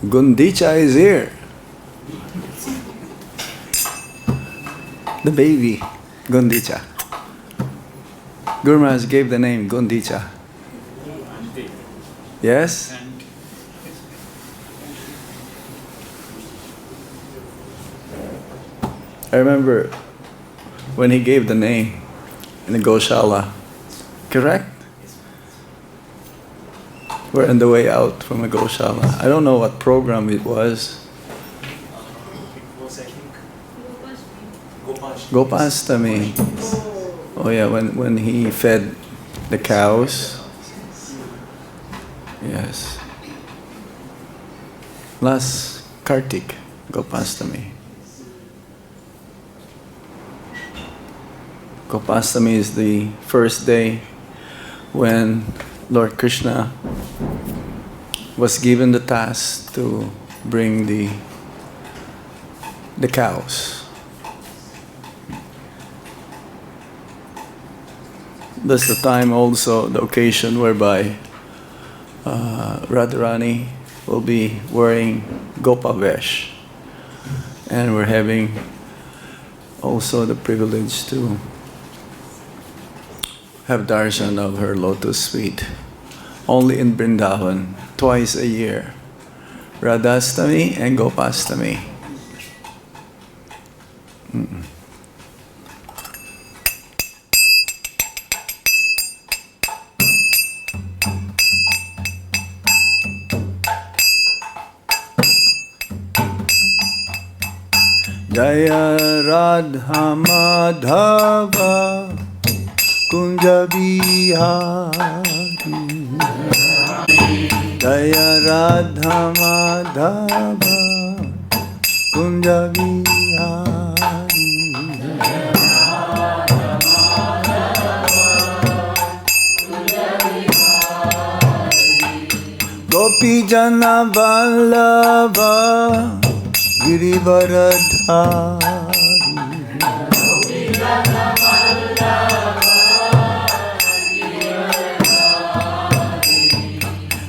Gundicha is here. The baby, Gundicha. Guru Maharaj gave the name Gundicha. Yes? I remember when he gave the name in the Goshala. Correct? We're on the way out from the Goshala. I don't know what program it was. It was, I think, Gopastami. Oh yeah, when he fed the cows. Yes. Last Kartik, Gopastami. Gopastami is the first day when Lord Kṛṣṇa was given the task to bring the cows. That's the time also, the occasion whereby Radharani will be wearing Gopavesh. And we're having also the privilege to have darshan of her lotus feet. Only in Vrindavan, twice a year. Radhastami and Gopastami. Jaya Radha Madhava Kunja Vihari. Jaya Radha Madhava Kunja Vihari. Gopi Jana Vallabha Girivaradhari.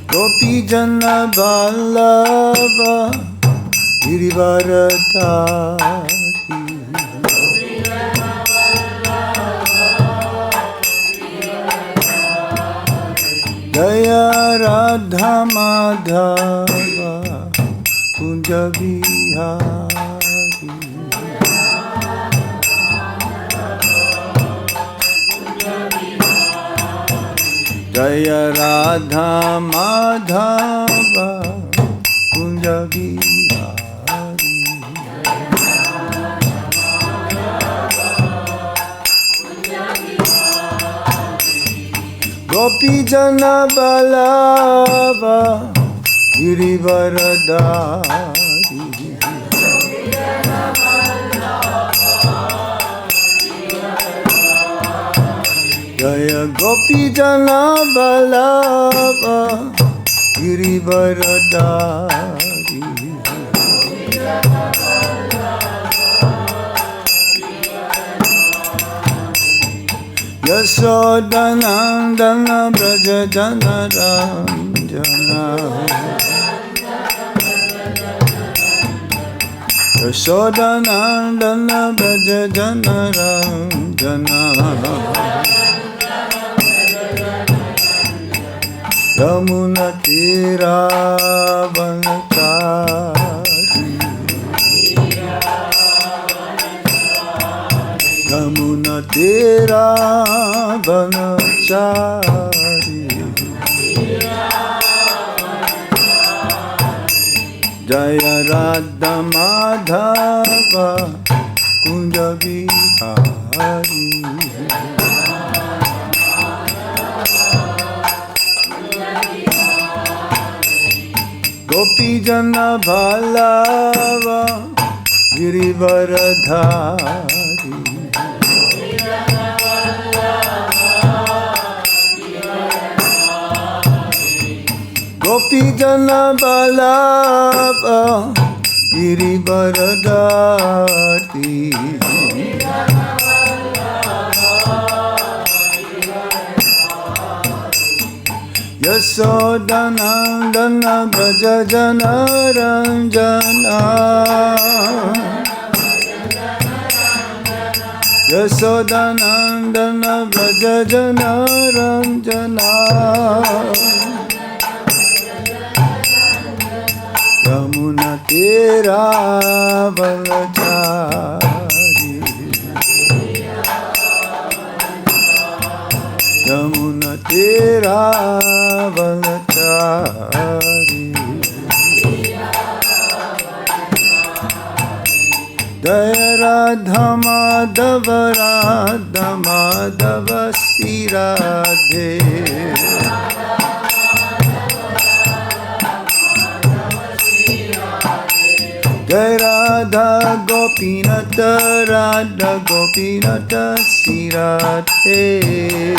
Gopi Jana Vallabha Girivaradhari. Jaya Radha Madhava Kunja Vihari. Jaya Radha Madhava Kunja Vihari. Gopi Jana Vallabha Girivaradhari. Jaya Gopi Jana Vallabha Girivaradhari. Yashodanandana Braja Janardan. Yashodanandana Braja Janardan. Yamuna Tira Vanachari. Yamuna Tira Vanachari. Jaya Radha Madhava Kunja Vihari. Gopi Jana Vallabha Girivaradhari. Gopi Jana Vallabha Girivaradhari. Yasodanandana Braja Janardan Yasodanandana Braja Janardan Yamuna Tera Balachari Yamuna Tera Balachari Jaya Radha Madhava Radha Madhava Sri Radhe Jai Radha Gopinata Radha Gopinata Sri Radhe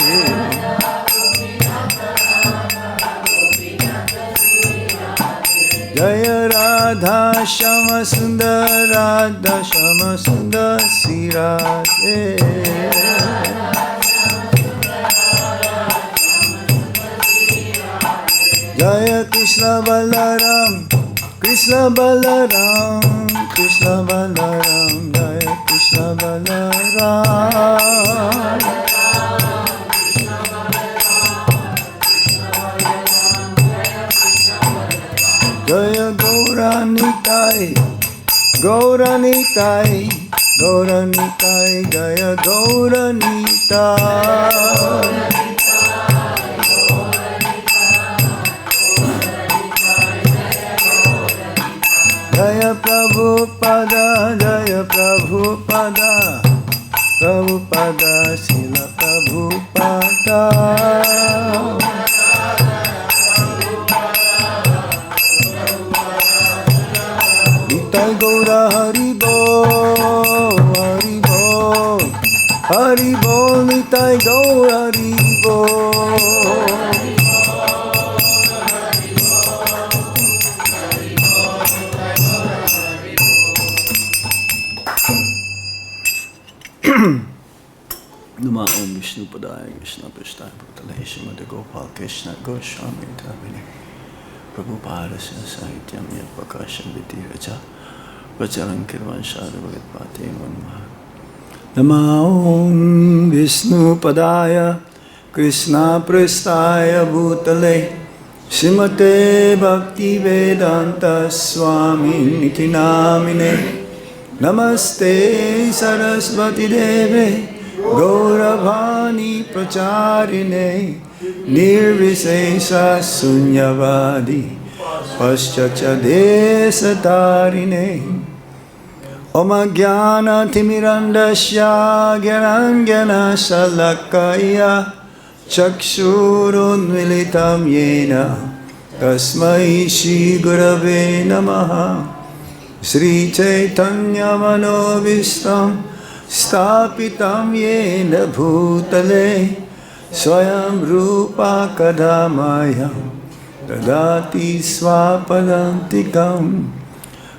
Jaya Radha Shama Sundar Radha Shama Sundar Sri Radhe Jaya Krishna Balaram Krishna Balaram, Krishna Balaram, Jaya Krishna Balaram. Jaya Gauranitai, Gauranitai, Gauranitai, Jaya Gauranitai. Jaya Prabhupada, Jaya Prabhupada, Prabhupada, Srila Prabhupada. Nitai Gaura Haribo, Haribo, Haribo, Nitai Gaura Haribo. Namo Om Vishnu Padaya Krishna Prasthaya Bhutale Śrīmate Gopal Krishna Goswami Dhavine Prabhupada Sahityam Yat Prakasham Vidiraja Vacharan Kirvan Shara Bhagat Pate Manmaha Namo Om Vishnu Padaya Krishna Prasthaya Bhutale Śrīmate Bhakti Vedanta Swami Niti Namine Namaste Saraswati Deve Gauravani Pracharine Nirvisesha Sunyavadi Paschacha Desatarine Om Jnana Timirandasya Gyanangana Shalakaya Chakshurunmilitam Yena Tasmai Shri Gurave Namaha Sri Caitanya Manobishtam Stapitam Yena Bhutale Swayam Rupa Kadamayam Dadati Swapadantikam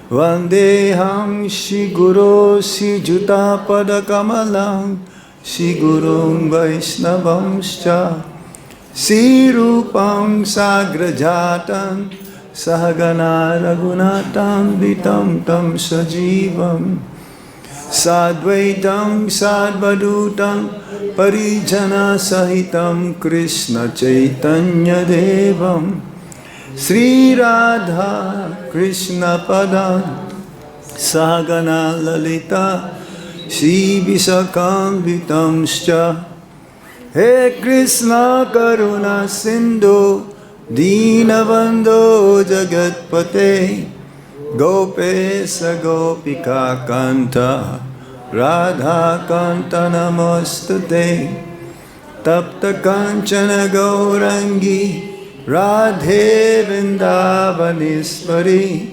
Vandeham Shri Guru Shri Juta Padakamalam Shri Gurum Vaishnavamscha Shri Rupam Sagrajatan Sahagana Raghunatam Vitam Tam Sajivam Sadvaitam Sadvadutam Parijana Sahitam Krishna Chaitanya Devam Sri Radha Krishna Padam Sahagana Lalita Shri Visakam Vitamscha He Krishna Karuna Sindhu Dīnabandho Jagatpate Gopesa Gopika Kanta Radha Kanta Namostute Tapta Kanchana Gaurangi Radhe Vrindavaniswari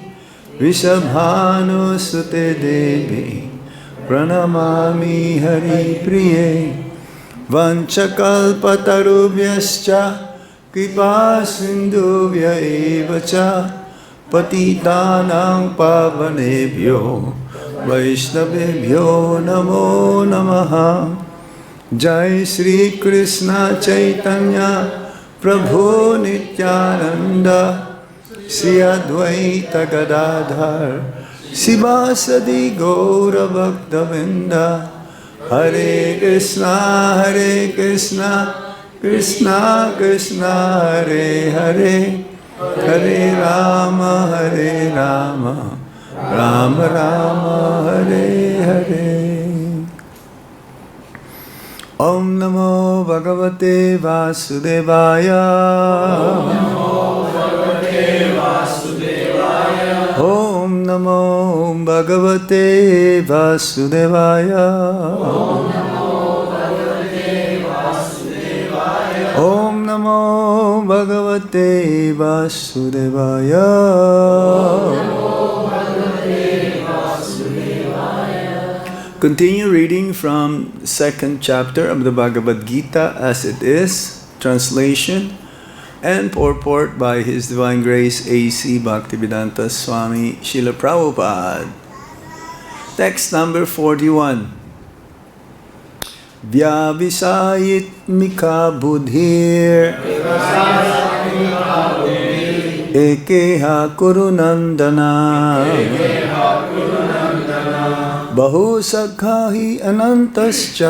Rishabhanu Sute Devi Pranamami Hari Priye Vanchakalpatarubhyascha Kripa Sindhuvya evacha Patitanang pavanebhyo Vaishnavebhyo namo namaha Jai Sri Krishna Chaitanya Prabhu Nityananda, Sri Advaita Gadadhar, Sivasadi Gaura Bhaktavinda, Hare Krishna, Krishna Krishna, Hare Hare, Hare Rama, Rama Rama, Hare Hare. Om Namo Bhagavate Vasudevaya. Om Namo Bhagavate Vasudevaya. Om Namo Bhagavate Vasudevaya. Continue reading from second chapter of the Bhagavad-Gita as it is, translation and purport by His Divine Grace A.C. Bhaktivedanta Swami Srila Prabhupada. Text number 41. Vyavasāyātmikā buddhir ekeha kuru-nandana bahu-śākhā anantāś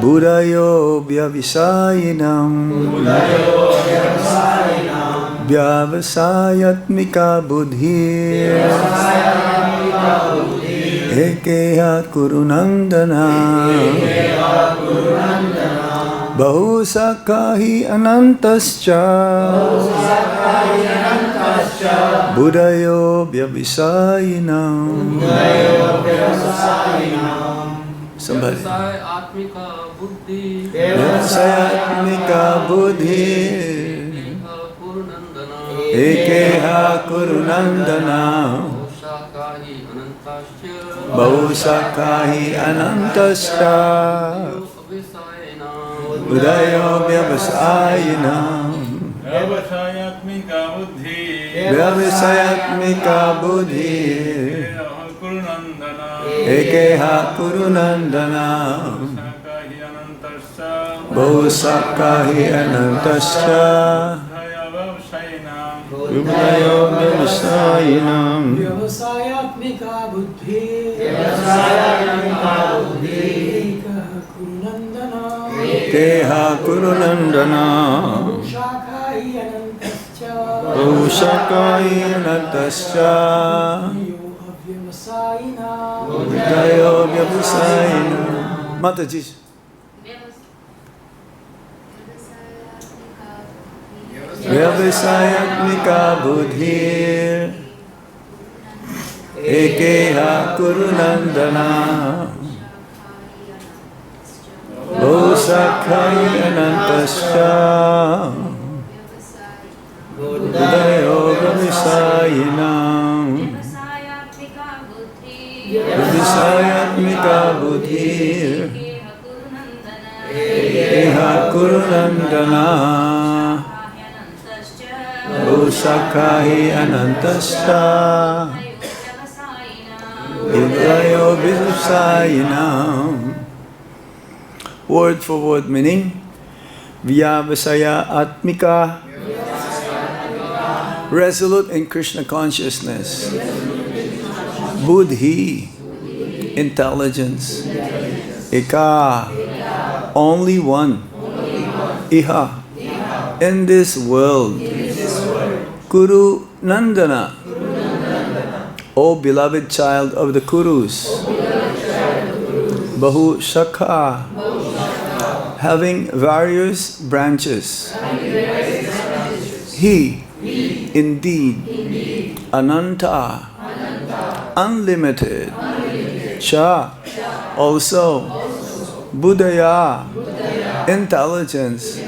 buddhayo vyavasāyinām vyavasāyātmikā buddhir ekeha kuru-nandana bahu-śākhā anantāś buddhayo vyavasāyinām. Somebody. Vyavasāyātmikā buddhir ekeha kuru-nandana bahu-śākhā anantāś buddhayo vyavasāyinām. Vyavasāyātmikā buddhir ekeha kuru-nandana bahu-śākhā anantāś buddhayo vyavasāyinām. Vyavasāyātmikā buddhir ekeha kuru-nandana bahu-śākhā anantāś buddhayo vyavasāyinām. Mataji. Vyavasāyātmikā buddhir ekeha kuru-nandana bahu-śākhā anantāś buddhayo vyavasāyinām. Vyavasāyātmikā buddhir ekeha kuru-nandana bahu-śākhā anantāś buddhayo vyavasāyinām. Word for word meaning. Vyavasāyā-ātmikā, resolute in Krishna consciousness. Buddhi, intelligence. Ekeha, only one. Iha, in this world. Kuru-nandana, O beloved child of the Kurus. Bahu-śākhā, having various branches. He, indeed, anantāḥ, unlimited. Cha, also. Buddhayaḥ, intelligence.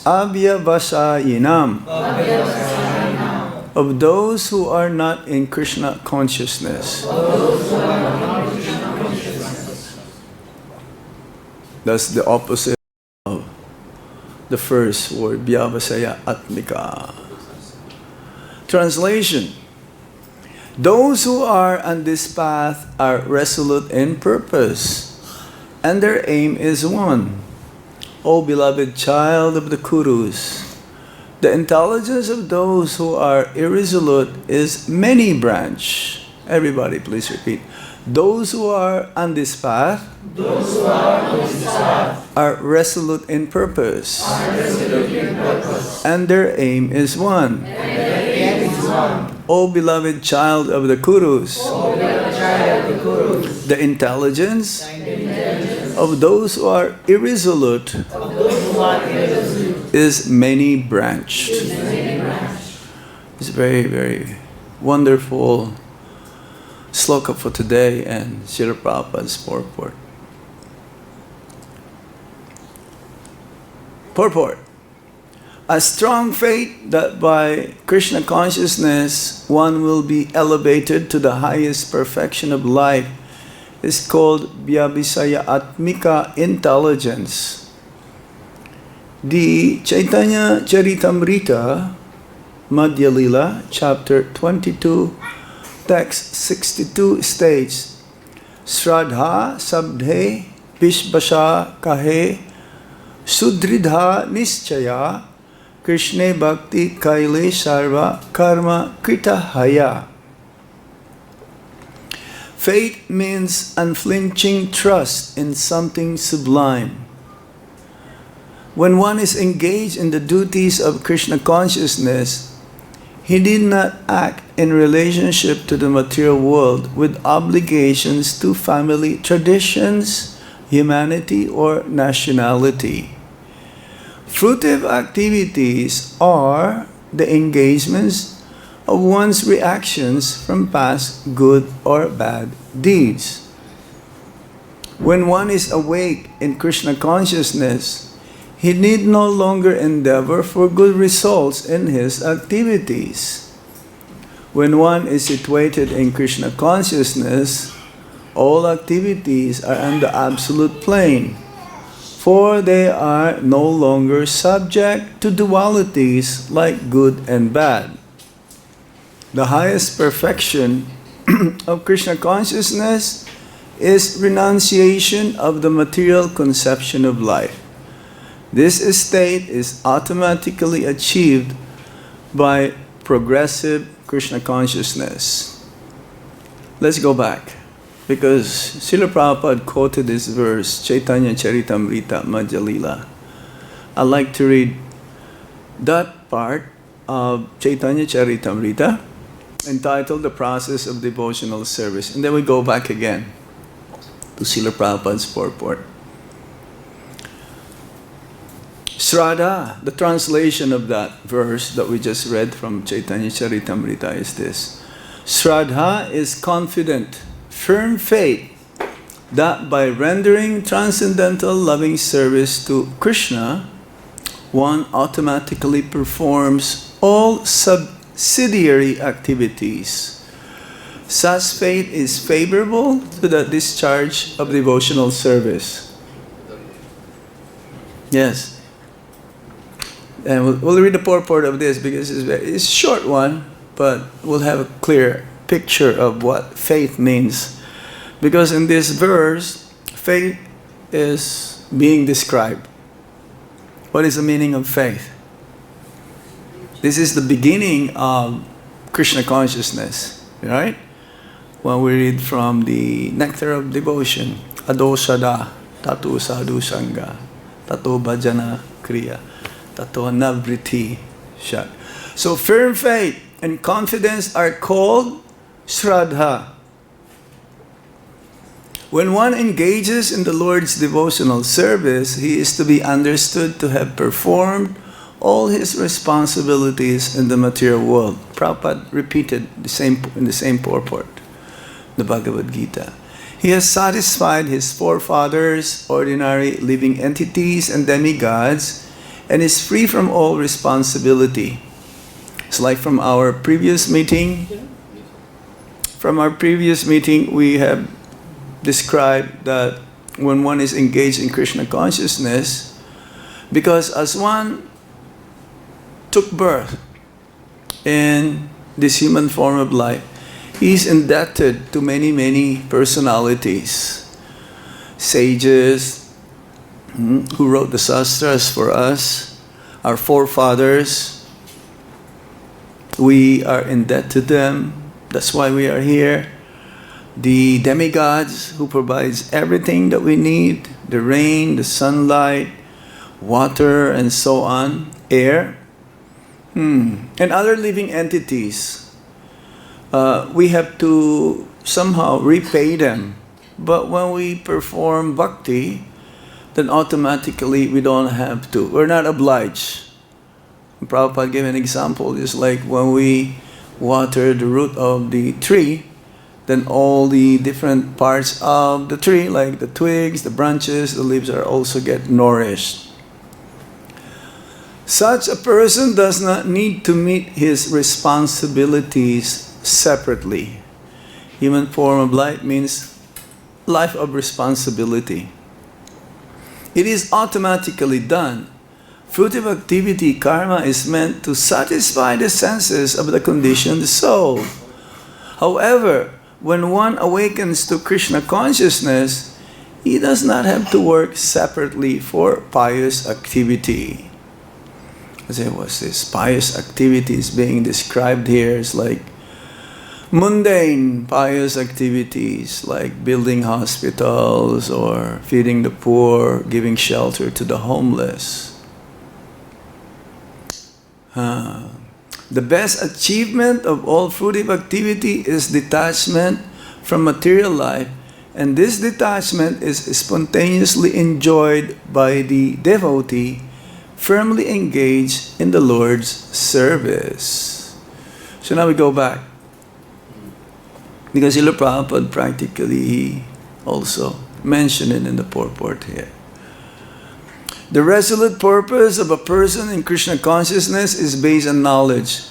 Avyavasāyinām, of those who are not in Krishna consciousness. That's the opposite of the first word, vyavasāyā-ātmikā. Translation. Those who are on this path are resolute in purpose, and their aim is one. O beloved child of the Kurus, the intelligence of those who are irresolute is many-branch. Everybody please repeat. Those who are on this path, are resolute in purpose, and their aim is one. O beloved child of the Kurus, the intelligence of those who are irresolute is many-branched. It's very, very wonderful sloka for today and Srila Prabhupada's purport. Purport. A strong faith that by Kṛṣṇa consciousness one will be elevated to the highest perfection of life is called vyavasāyā-ātmikā intelligence. The Caitanya-caritāmṛta, Madhya Lila, chapter 22, text 62 states, Śraddha sabdhe vishvasā-kāhe sudridha nischaya Kṛṣṇe bhakti kaile sarva karma kritahaya. Faith means unflinching trust in something sublime. When one is engaged in the duties of Kṛṣṇa consciousness, he did not act in relationship to the material world with obligations to family traditions, humanity, or nationality. Fruitive activities are the engagements of one's reactions from past good or bad deeds. When one is awake in Kṛṣṇa consciousness, he need no longer endeavor for good results in his activities. When one is situated in Kṛṣṇa consciousness, all activities are on the absolute plane, for they are no longer subject to dualities like good and bad. The highest perfection of Kṛṣṇa consciousness is renunciation of the material conception of life. This state is automatically achieved by progressive Kṛṣṇa consciousness. Let's go back, because Srila Prabhupada quoted this verse, Caitanya-caritāmṛta, Madhya Lila. I'd like to read that part of Caitanya-caritāmṛta entitled The Process of Devotional Service. And then we go back again to Srila Prabhupada's purport. Śraddha, the translation of that verse that we just read from Caitanya-caritāmṛta is this. Śraddha is confident, firm faith that by rendering transcendental loving service to Kṛṣṇa, one automatically performs all subsidiary activities. Such faith is favorable to the discharge of devotional service. Yes. And we'll read the purport of this because it's a short one, but we'll have a clear picture of what faith means. Because in this verse, faith is being described. What is the meaning of faith? This is the beginning of Kṛṣṇa consciousness, right? When we read from the Nectar of Devotion, Adosada, Tato Sadhu Sangha, Tato Bhajana Kriya, Tato Navriti Shat. So firm faith and confidence are called Śraddha. When one engages in the Lord's devotional service, he is to be understood to have performed all his responsibilities in the material world. Prabhupada repeated in the same purport, the Bhagavad-Gita. He has satisfied his forefathers, ordinary living entities, and demigods, and is free from all responsibility. It's like from our previous meeting. From our previous meeting, we have described that when one is engaged in Kṛṣṇa consciousness, because as one took birth in this human form of life, he is indebted to many, many personalities, sages, who wrote the sastras for us, our forefathers. We are in debt to them. That's why we are here. The demigods who provides everything that we need, the rain, the sunlight, water, and so on, air, and other living entities. We have to somehow repay them. But when we perform bhakti, then automatically we don't have to. We're not obliged. Prabhupada gave an example, just like when we water the root of the tree, then all the different parts of the tree, like the twigs, the branches, the leaves, are also get nourished. Such a person does not need to meet his responsibilities separately. Human form of life means life of responsibility. It is automatically done. Fruitive activity, karma, is meant to satisfy the senses of the conditioned soul. However, when one awakens to Kṛṣṇa consciousness, he does not have to work separately for pious activity. As it was, this pious activities being described here is like mundane pious activities, like building hospitals or feeding the poor, giving shelter to the homeless. The best achievement of all fruitive activity is detachment from material life, and this detachment is spontaneously enjoyed by the devotee firmly engaged in the Lord's service. So now we go back. Because Srila Prabhupada practically also mentioned it in the purport here. The resolute purpose of a person in Kṛṣṇa consciousness is based on knowledge.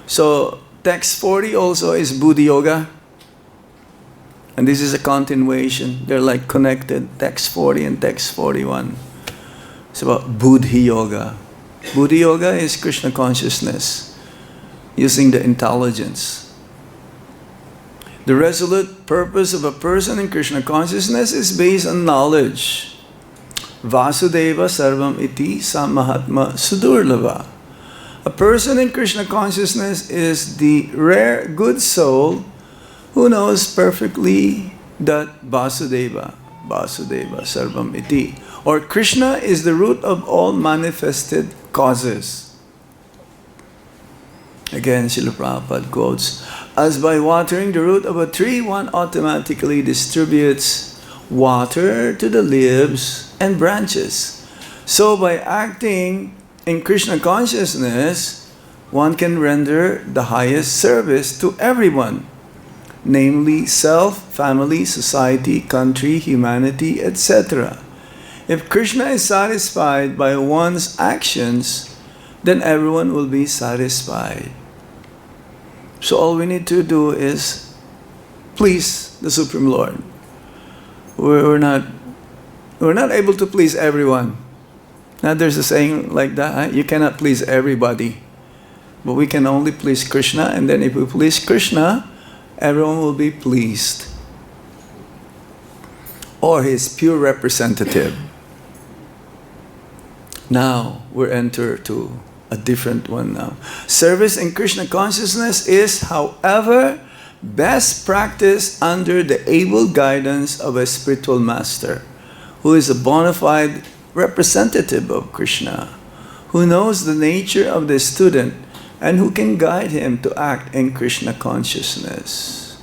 So text 40 also is buddhi-yoga. And this is a continuation. They're like connected, text 40 and text 41. It's about buddhi-yoga. Buddhi-yoga is Kṛṣṇa consciousness, using the intelligence. The resolute purpose of a person in Kṛṣṇa consciousness is based on knowledge. Vasudeva sarvam iti samahatma sudurlava. A person in Kṛṣṇa consciousness is the rare good soul who knows perfectly that Vasudeva sarvam iti, or Kṛṣṇa is the root of all manifested causes. Again, Srila Prabhupada quotes, as by watering the root of a tree, one automatically distributes water to the leaves and branches. So by acting in Kṛṣṇa consciousness, one can render the highest service to everyone, namely self, family, society, country, humanity, etc. If Kṛṣṇa is satisfied by one's actions, then everyone will be satisfied. So all we need to do is please the Supreme Lord. We're not able to please everyone. Now there's a saying like that, you cannot please everybody. But we can only please Kṛṣṇa, and then if we please Kṛṣṇa, everyone will be pleased. Or his pure representative. Now we're enter to a different one now. Service in Kṛṣṇa consciousness is, however, best practiced under the able guidance of a spiritual master, who is a bona fide representative of Kṛṣṇa, who knows the nature of the student and who can guide him to act in Kṛṣṇa consciousness.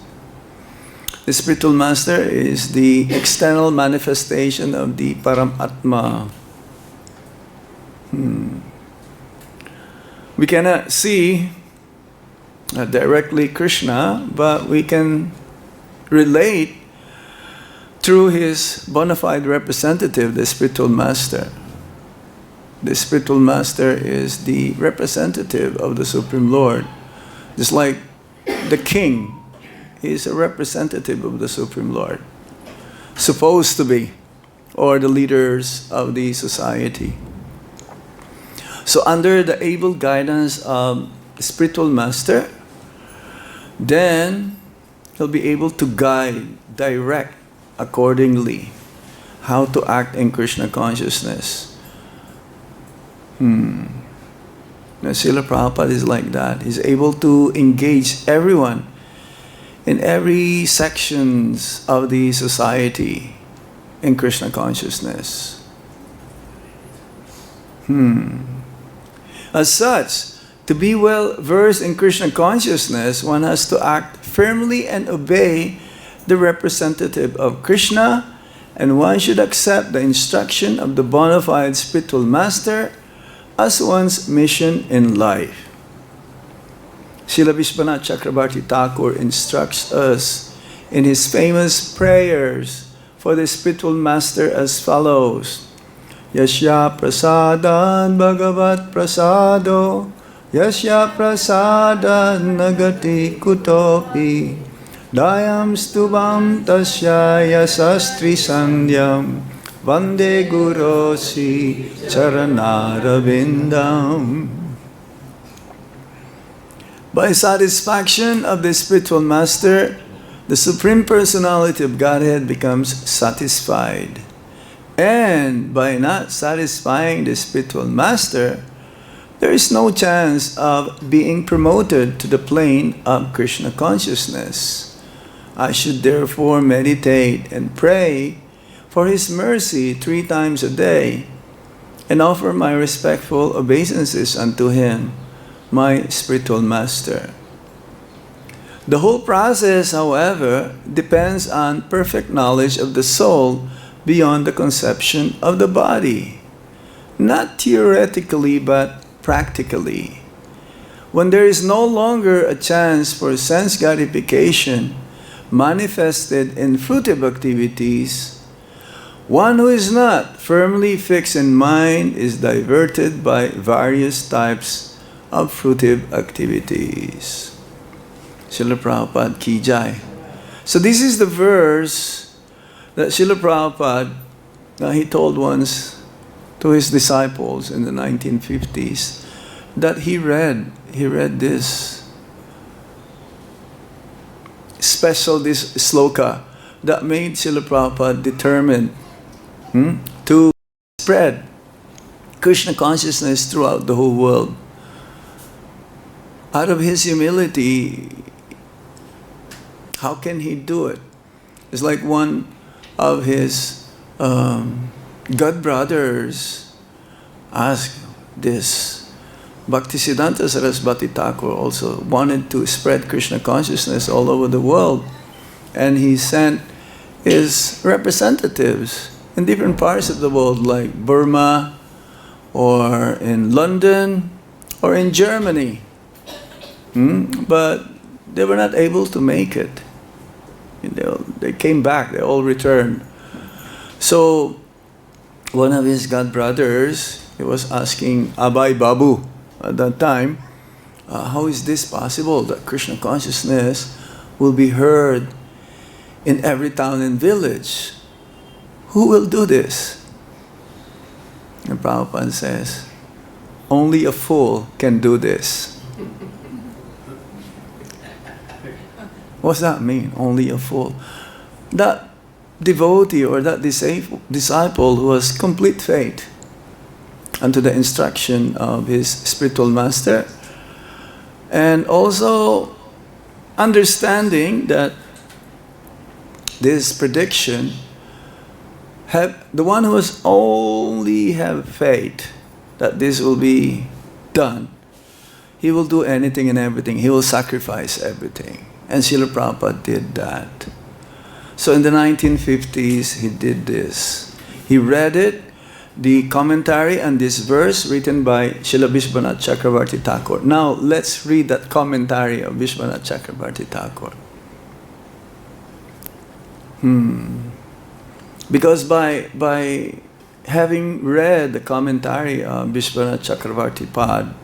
The spiritual master is the external manifestation of the Paramatma. We cannot see directly Kṛṣṇa, but we can relate through his bona fide representative, the spiritual master. The spiritual master is the representative of the Supreme Lord. Just like the king is a representative of the Supreme Lord. Supposed to be. Or the leaders of the society. So under the able guidance of the spiritual master, then he'll be able to guide, direct accordingly how to act in Krishna consciousness. Now, Srila Prabhupada is like that. He's able to engage everyone in every sections of the society in Krishna consciousness. As such, to be well versed in Krishna consciousness, one has to act firmly and obey the representative of Krishna, and one should accept the instruction of the bona fide spiritual master as one's mission in life. Srila Vishwanath Chakrabarti Thakur instructs us in his famous prayers for the spiritual master as follows: Yasya prasadan bhagavat prasado, Yasya prasadan nagati kutopi, Dayam stubam tasya yasastri sandhyam, Vande gurosi charanarabindam. By satisfaction of the spiritual master, the Supreme Personality of Godhead becomes satisfied. And by not satisfying the spiritual master, there is no chance of being promoted to the plane of Krishna consciousness. I should therefore meditate and pray for his mercy 3 times a day and offer my respectful obeisances unto him, my spiritual master. The whole process, however, depends on perfect knowledge of the soul beyond the conception of the body, not theoretically but practically. When there is no longer a chance for sense gratification manifested in fruitive activities, one who is not firmly fixed in mind is diverted by various types of fruitive activities. Srila Prabhupada Ki Jai. So this is the verse that Srila Prabhupada, he told once to his disciples in the 1950s that he read this sloka that made Srila Prabhupada determined to spread Krishna consciousness throughout the whole world. Out of his humility, how can he do it? It's like one of his god brothers asked this. Bhaktisiddhanta Sarasvati Thakur also wanted to spread Krishna consciousness all over the world, and he sent his representatives in different parts of the world, like Burma, or in London, or in Germany. But they were not able to make it. They came back, they all returned. So one of his god brothers, he was asking Abhay Babu at that time, how is this possible that Krishna consciousness will be heard in every town and village? Who will do this? And Prabhupada says, only a fool can do this. What's that mean? Only a fool. That devotee or that disciple who has complete faith unto the instruction of his spiritual master, and also understanding that this prediction, the one who has only have faith that this will be done, he will do anything and everything. He will sacrifice everything. And Srila Prabhupada did that. So in the 1950s, he did this. He read it, the commentary on this verse written by Srila Vishwanath Chakrabarti Thakur. Now let's read that commentary of Vishwanath Chakrabarti Thakur. Because by having read the commentary of Vishwanath Chakrabarti Pad,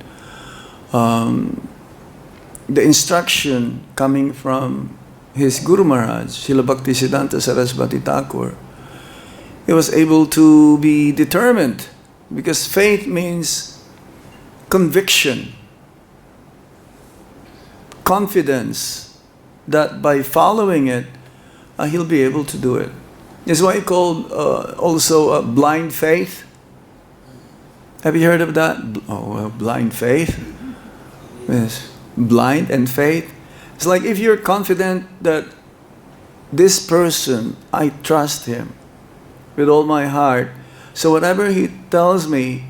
the instruction coming from his Guru Maharaj, Srila Bhaktisiddhanta Sarasvati Thakur, he was able to be determined, because faith means conviction, confidence that by following it, he'll be able to do it. It's why called also blind faith. Have you heard of that? Blind faith. Yes, blind and faith. It's like if you're confident that this person, I trust him with all my heart, so whatever he tells me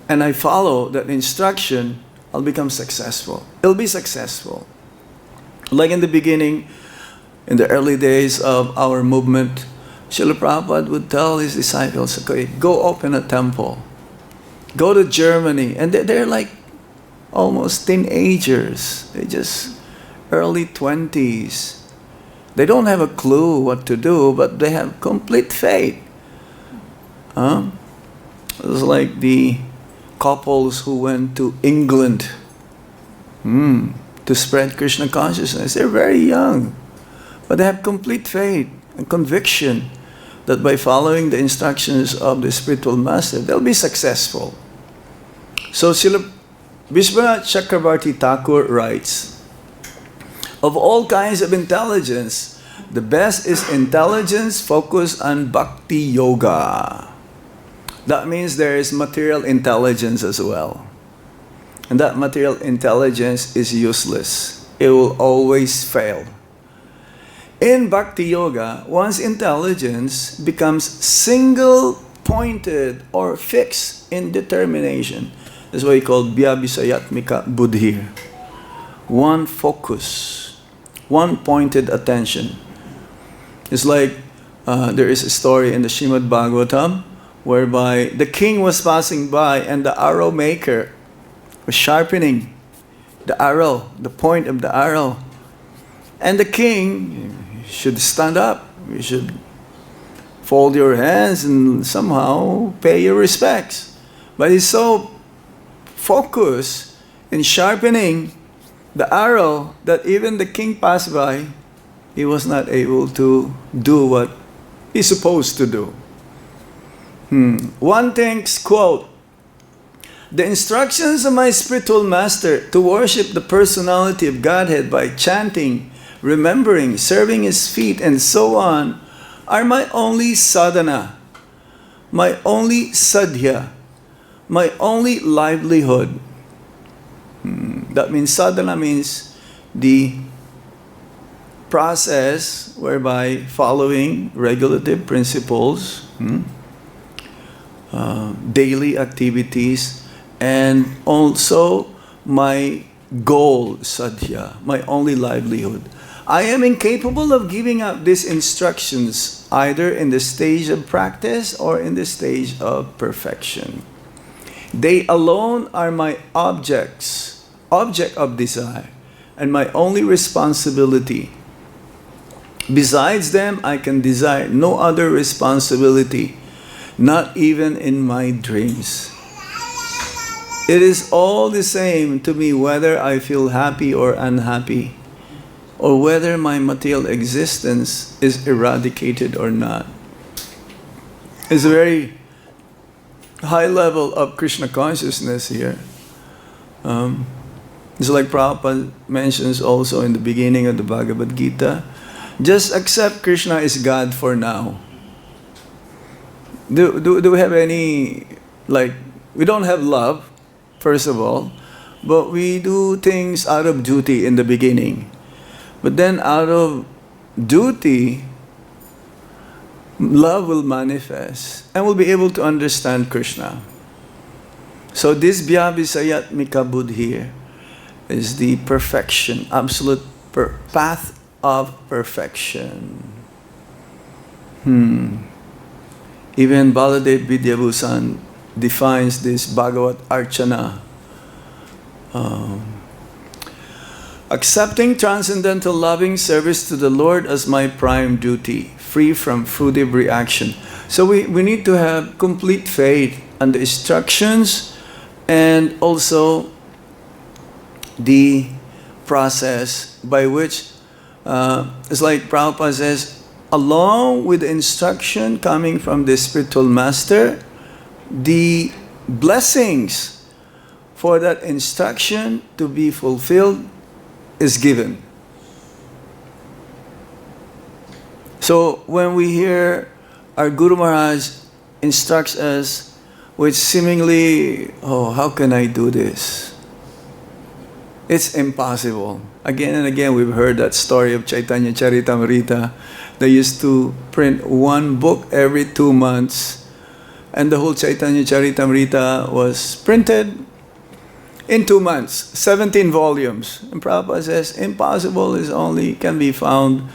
and I follow that instruction, I'll become successful. It'll be successful. Like in the beginning, in the early days of our movement, Srila Prabhupada would tell his disciples, okay, go open a temple. Go to Germany. And they're like almost teenagers. They're just early 20s. They don't have a clue what to do, but they have complete faith. It's like the couples who went to England to spread Krishna consciousness. They're very young, but they have complete faith and conviction that by following the instructions of the spiritual master, they'll be successful. So Srila Vishwanath Chakravarti Thakur writes, of all kinds of intelligence, the best is intelligence focused on bhakti-yoga. That means there is material intelligence as well. And that material intelligence is useless. It will always fail. In bhakti-yoga, one's intelligence becomes single-pointed or fixed in determination. That's what we call vyavasāyā-ātmikā buddhir. One focus, one pointed attention. It's like there is a story in the Srimad Bhagavatam whereby the king was passing by and the arrow maker was sharpening the arrow, the point of the arrow. And the king should stand up. You should fold your hands and somehow pay your respects. But he's so focused in sharpening the arrow that even the king passed by, he was not able to do what he's supposed to do. One thinks, quote, the instructions of my spiritual master to worship the personality of Godhead by chanting, remembering, serving his feet, and so on, are my only sadhana, my only sadhya, my only livelihood. That means sadhana means the process whereby following regulative principles, daily activities, and also my goal, sadhya, my only livelihood. I am incapable of giving up these instructions either in the stage of practice or in the stage of perfection. They alone are my object of desire, and my only responsibility. Besides them, I can desire no other responsibility, not even in my dreams. It is all the same to me whether I feel happy or unhappy, or whether my material existence is eradicated or not. It's a very high level of Krishna consciousness here. It's like Prabhupada mentions also in the beginning of the Bhagavad-Gita, just accept Krishna is God for now. Do we have any, we don't have love, first of all, but we do things out of duty in the beginning. But then out of duty, love will manifest and we'll be able to understand Krishna. So this vyavasāyā-ātmikā buddhir is the perfection, absolute path of perfection. Even Baladev Vidyabhusan defines this Bhagavat Archana. Accepting transcendental loving service to the Lord as my prime duty, free from fruitive reaction. So we need to have complete faith on the instructions and also the process by which, it's like Prabhupada says, along with the instruction coming from the spiritual master, the blessings for that instruction to be fulfilled is given. So when we hear our Guru Maharaj instructs us with seemingly, oh, how can I do this? It's impossible. Again and again, we've heard that story of Caitanya-caritāmṛta. They used to print one book every 2 months, and the whole Caitanya-caritāmṛta was printed in 2 months, 17 volumes. And Prabhupada says, impossible can be found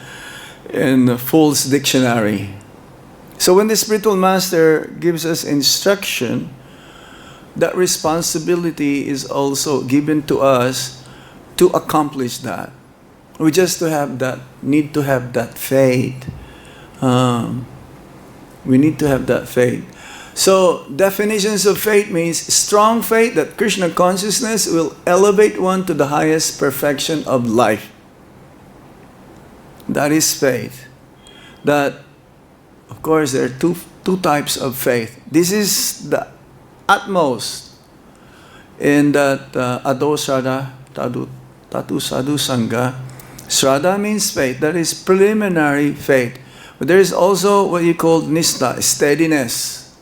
in Fool's Dictionary. So when the spiritual master gives us instruction, that responsibility is also given to us to accomplish that. We just need to have that faith. We need to have that faith. So definitions of faith means strong faith that Kṛṣṇa consciousness will elevate one to the highest perfection of life. That is faith. That, of course, there are two types of faith. This is the utmost in that ado shraddha, tatu sadhu sangha. Shraddha means faith. That is preliminary faith. But there is also what you call nistha, steadiness.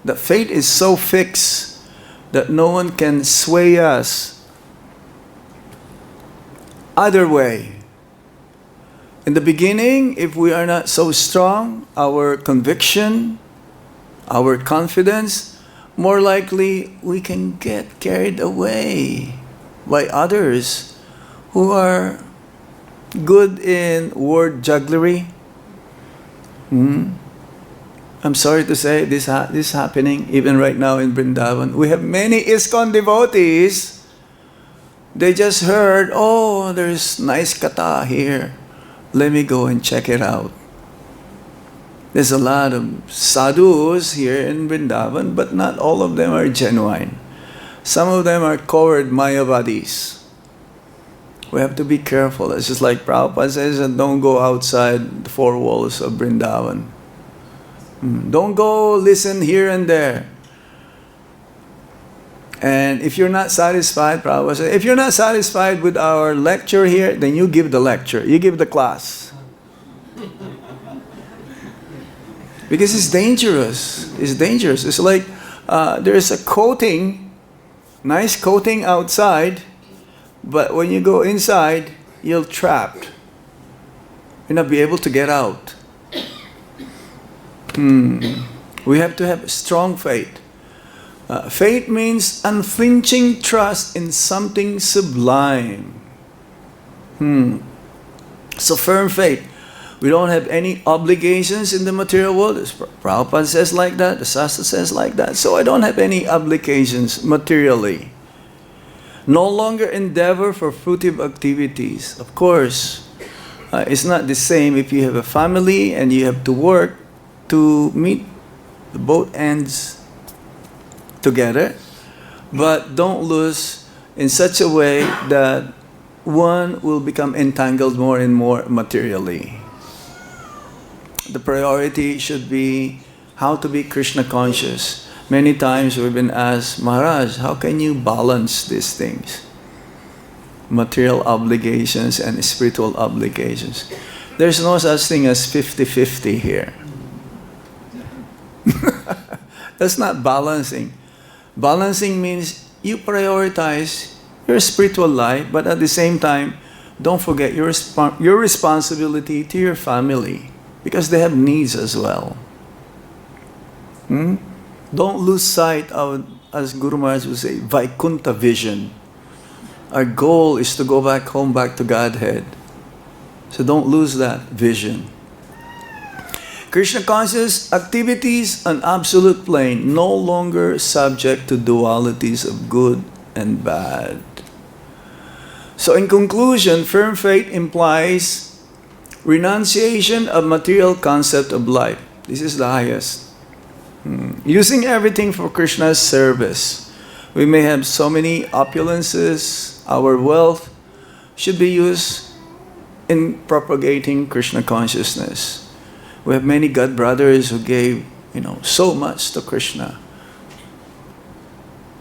The faith is so fixed that no one can sway us either way. In the beginning, if we are not so strong, our conviction, our confidence, more likely we can get carried away by others who are good in word jugglery. I'm sorry to say this is happening even right now in Vrindavan. We have many ISKCON devotees. They just heard, oh, there's nice katha here. Let me go and check it out. There's a lot of sadhus here in Vrindavan, but not all of them are genuine. Some of them are coward mayavadis. We have to be careful. It's just like Prabhupada says, don't go outside the 4 walls of Vrindavan. Don't go listen here and there. And if you're not satisfied, Prabhupada says, if you're not satisfied with our lecture here, then you give the lecture. You give the class. Because it's dangerous. It's dangerous. It's like there's a coating, nice coating outside, but when you go inside, you're trapped. You'll not be able to get out. We have to have strong faith. Faith means unflinching trust in something sublime. So firm faith. We don't have any obligations in the material world. Prabhupada says like that. The Shastra says like that. So I don't have any obligations materially. No longer endeavor for fruitive activities. Of course, it's not the same if you have a family and you have to work to meet the both ends together, but don't lose in such a way that one will become entangled more and more materially. The priority should be how to be Kṛṣṇa conscious. Many times we've been asked, Maharaj, how can you balance these things? Material obligations and spiritual obligations. There's no such thing as 50-50 here. That's not balancing. Balancing means you prioritize your spiritual life, but at the same time, don't forget your responsibility to your family, because they have needs as well. Don't lose sight of, as Guru Maharaj would say, Vaikuntha vision. Our goal is to go back home, back to Godhead. So don't lose that vision. Kṛṣṇa conscious activities on absolute plane, no longer subject to dualities of good and bad. So in conclusion, firm faith implies renunciation of material concept of life. This is the highest. Using everything for Kṛṣṇa's service. We may have so many opulences, our wealth should be used in propagating Kṛṣṇa consciousness. We have many God brothers who gave, so much to Kṛṣṇa.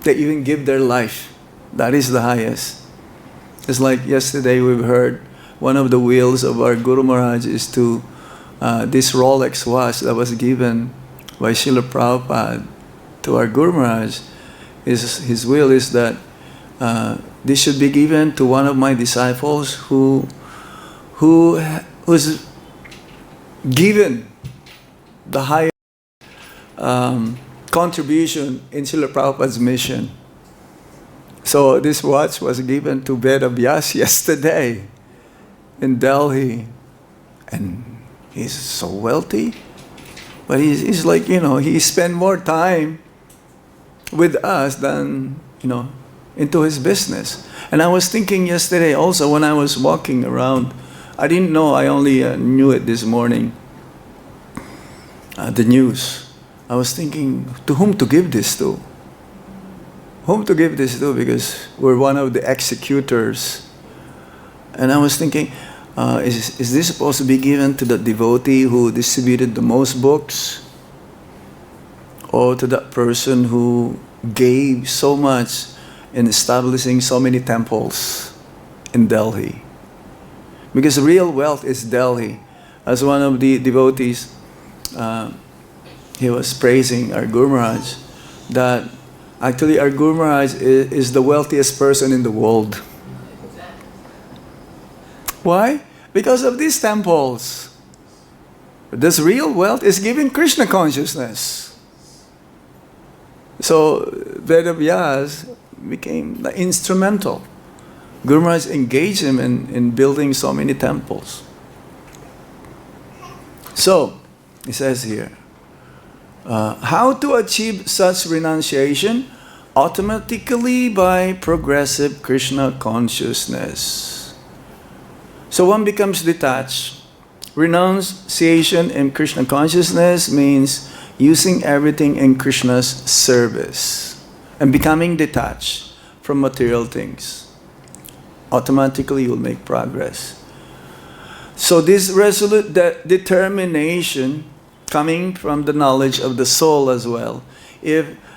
They even give their life. That is the highest. It's like yesterday we've heard one of the wills of our Guru Maharaj is to this Rolex watch that was given by Srila Prabhupada to our Guru Maharaj, his will is that this should be given to one of my disciples who's given the highest contribution in Srila Prabhupada's mission. So this watch was given to Veda Vyas yesterday in Delhi, and he's so wealthy, but he's like, he spent more time with us than, into his business. And I was thinking yesterday also when I was walking around, I didn't know, I only knew it this morning, the news. I was thinking, to whom to give this to? Whom to give this to? Because we're one of the executors. And I was thinking, is this supposed to be given to the devotee who distributed the most books? Or to that person who gave so much in establishing so many temples in Delhi? Because real wealth is Delhi. As one of the devotees, he was praising our Guru Maharaj, that actually our Guru Maharaj is the wealthiest person in the world. Why? Because of these temples. This real wealth is giving Kṛṣṇa consciousness. So Veda Vyas became instrumental. Guru Maharaj engaged him in building so many temples. So, he says here, how to achieve such renunciation? Automatically by progressive Kṛṣṇa consciousness. So one becomes detached. Renunciation in Kṛṣṇa consciousness means using everything in Kṛṣṇa's service and becoming detached from material things. Automatically you will make progress. So this resolute determination coming from the knowledge of the soul as well.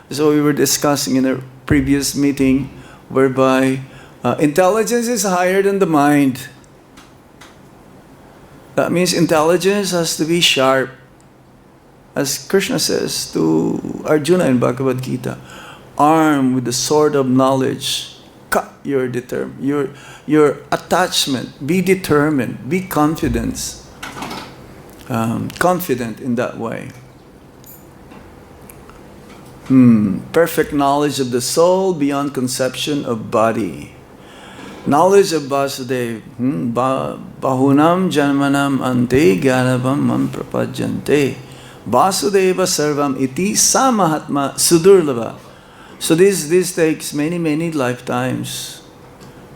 So we were discussing in a previous meeting whereby intelligence is higher than the mind. That means intelligence has to be sharp. As Kṛṣṇa says to Arjuna in Bhagavad-Gita, armed with the sword of knowledge, cut your attachment, be determined, be confident in that way. Perfect knowledge of the soul beyond conception of body. Knowledge of Vasudeva. Bahunam janmanam ante gyanavam mam prapajyante. Vasudeva sarvam iti sa mahatma sudurlava. So this takes many lifetimes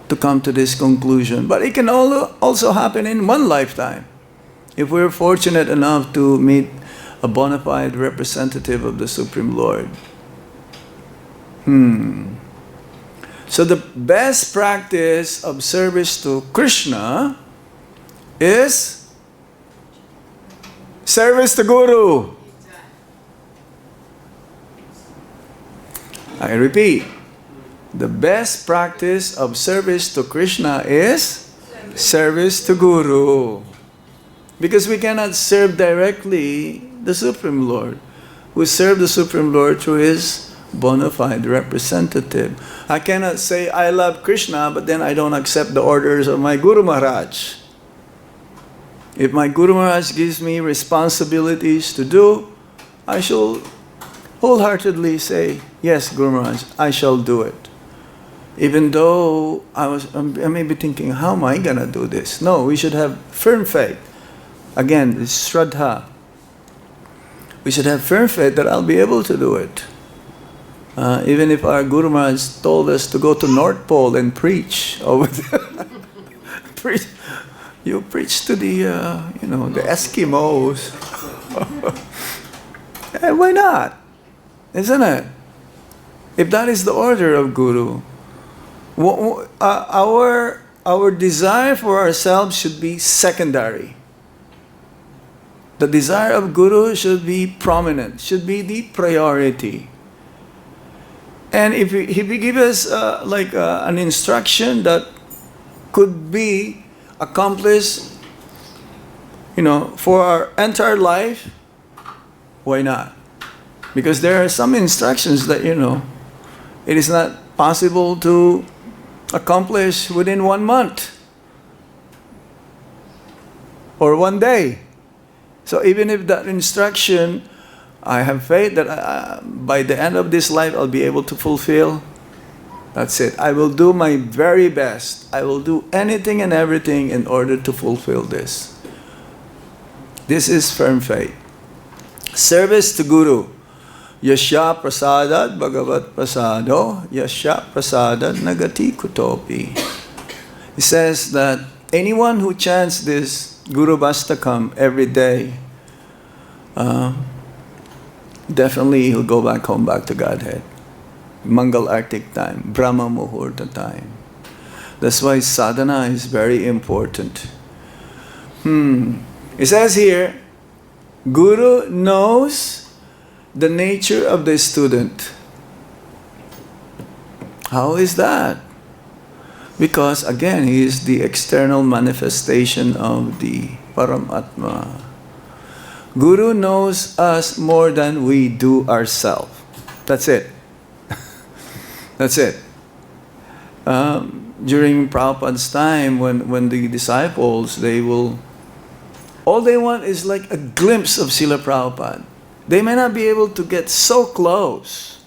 to come to this conclusion. But it can also happen in one lifetime. If we're fortunate enough to meet a bona fide representative of the Supreme Lord. So the best practice of service to Kṛṣṇa is service to Guru. I repeat, the best practice of service to Kṛṣṇa is service to Guru. Because we cannot serve directly the Supreme Lord. We serve the Supreme Lord through His bona fide representative. I cannot say, I love Kṛṣṇa, but then I don't accept the orders of my Guru Maharaj. If my Guru Maharaj gives me responsibilities to do, I shall wholeheartedly say, yes, Guru Maharaj, I shall do it. Even though I may be thinking, how am I going to do this? No, we should have firm faith. Again, it's Shraddha. We should have firm faith that I'll be able to do it. Even if our Guru Maharaj told us to go to North Pole and preach over there. You preach to the, the Eskimos. And why not? Isn't it? If that is the order of Guru, our desire for ourselves should be secondary. The desire of Guru should be prominent, should be the priority. And if he give us an instruction that could be accomplished for our entire life, why not? Because there are some instructions that, it is not possible to accomplish within 1 month or 1 day. So even if that instruction, I have faith that by the end of this life I'll be able to fulfill, that's it. I will do my very best. I will do anything and everything in order to fulfill this. This is firm faith. Service to Guru. Yasya prasadat bhagavat prasado, yasya prasadat nagati kutopi. He says that anyone who chants this Guru Bastakam every day, definitely he'll go back home, back to Godhead. Mangal Artik time, Brahma Muhurta time. That's why sadhana is very important. It says here, Guru knows the nature of the student. How is that? Because again, he is the external manifestation of the Paramatma. Guru knows us more than we do ourselves. That's it. That's it. During Prabhupada's time, when the disciples, all they want is like a glimpse of Srila Prabhupada. They may not be able to get so close,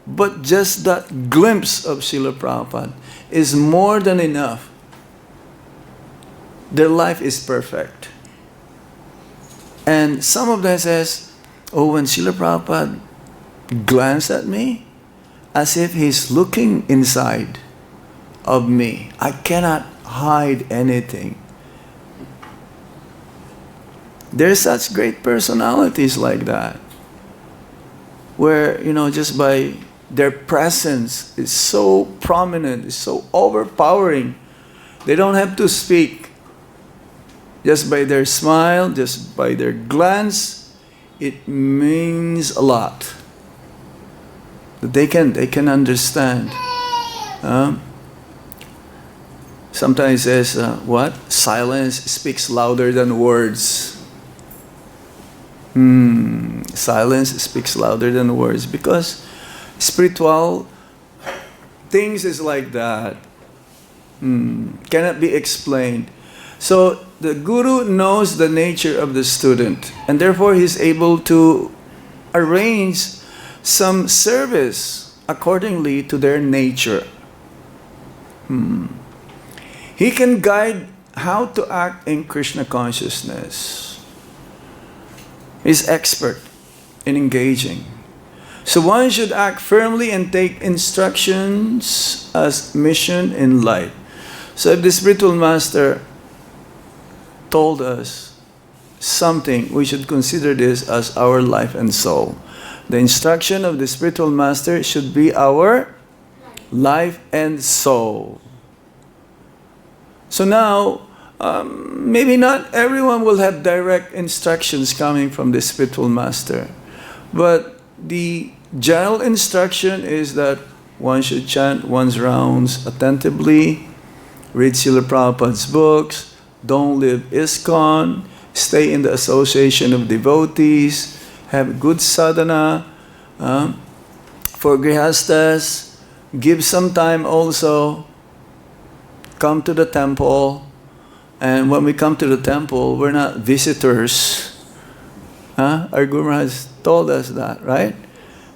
but just that glimpse of Srila Prabhupada is more than enough. Their life is perfect. And some of them says, when Srila Prabhupada glanced at me, as if he's looking inside of me. I cannot hide anything. There's such great personalities like that, where, just by their presence is so prominent, is so overpowering. They don't have to speak. Just by their smile, just by their glance, it means a lot. They can understand. Sometimes it says, what? Silence speaks louder than words. Silence speaks louder than words, because spiritual things is like that. Cannot be explained. So the Guru knows the nature of the student, and therefore he's able to arrange some service accordingly to their nature. He can guide how to act in Krishna consciousness. He's expert in engaging. So one should act firmly and take instructions as mission in life. So if the spiritual master told us something, we should consider this as our life and soul. The instruction of the spiritual master should be our life and soul. So now, maybe not everyone will have direct instructions coming from the spiritual master, but the general instruction is that one should chant one's rounds attentively, read Srila Prabhupada's books, don't leave ISKCON, stay in the association of devotees, have good sadhana. For grihastas, give some time also, come to the temple. And when we come to the temple, we're not visitors. Our Guru has told us that, right?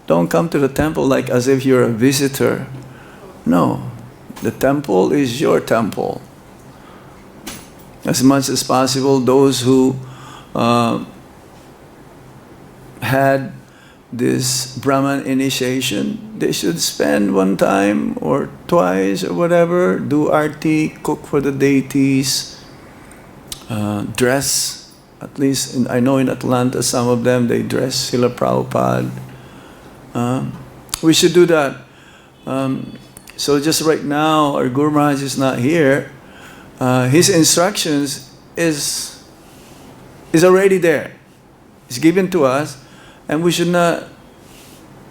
Don't come to the temple like as if you're a visitor. No, the temple is your temple. As much as possible, those who had this Brahman initiation, they should spend one time or twice or whatever, do arti, cook for the deities, dress, at least I know in Atlanta, some of them, they dress Srila Prabhupada. We should do that. So just right now, our Guru Maharaj is not here. His instructions is already there. It's given to us, and we should not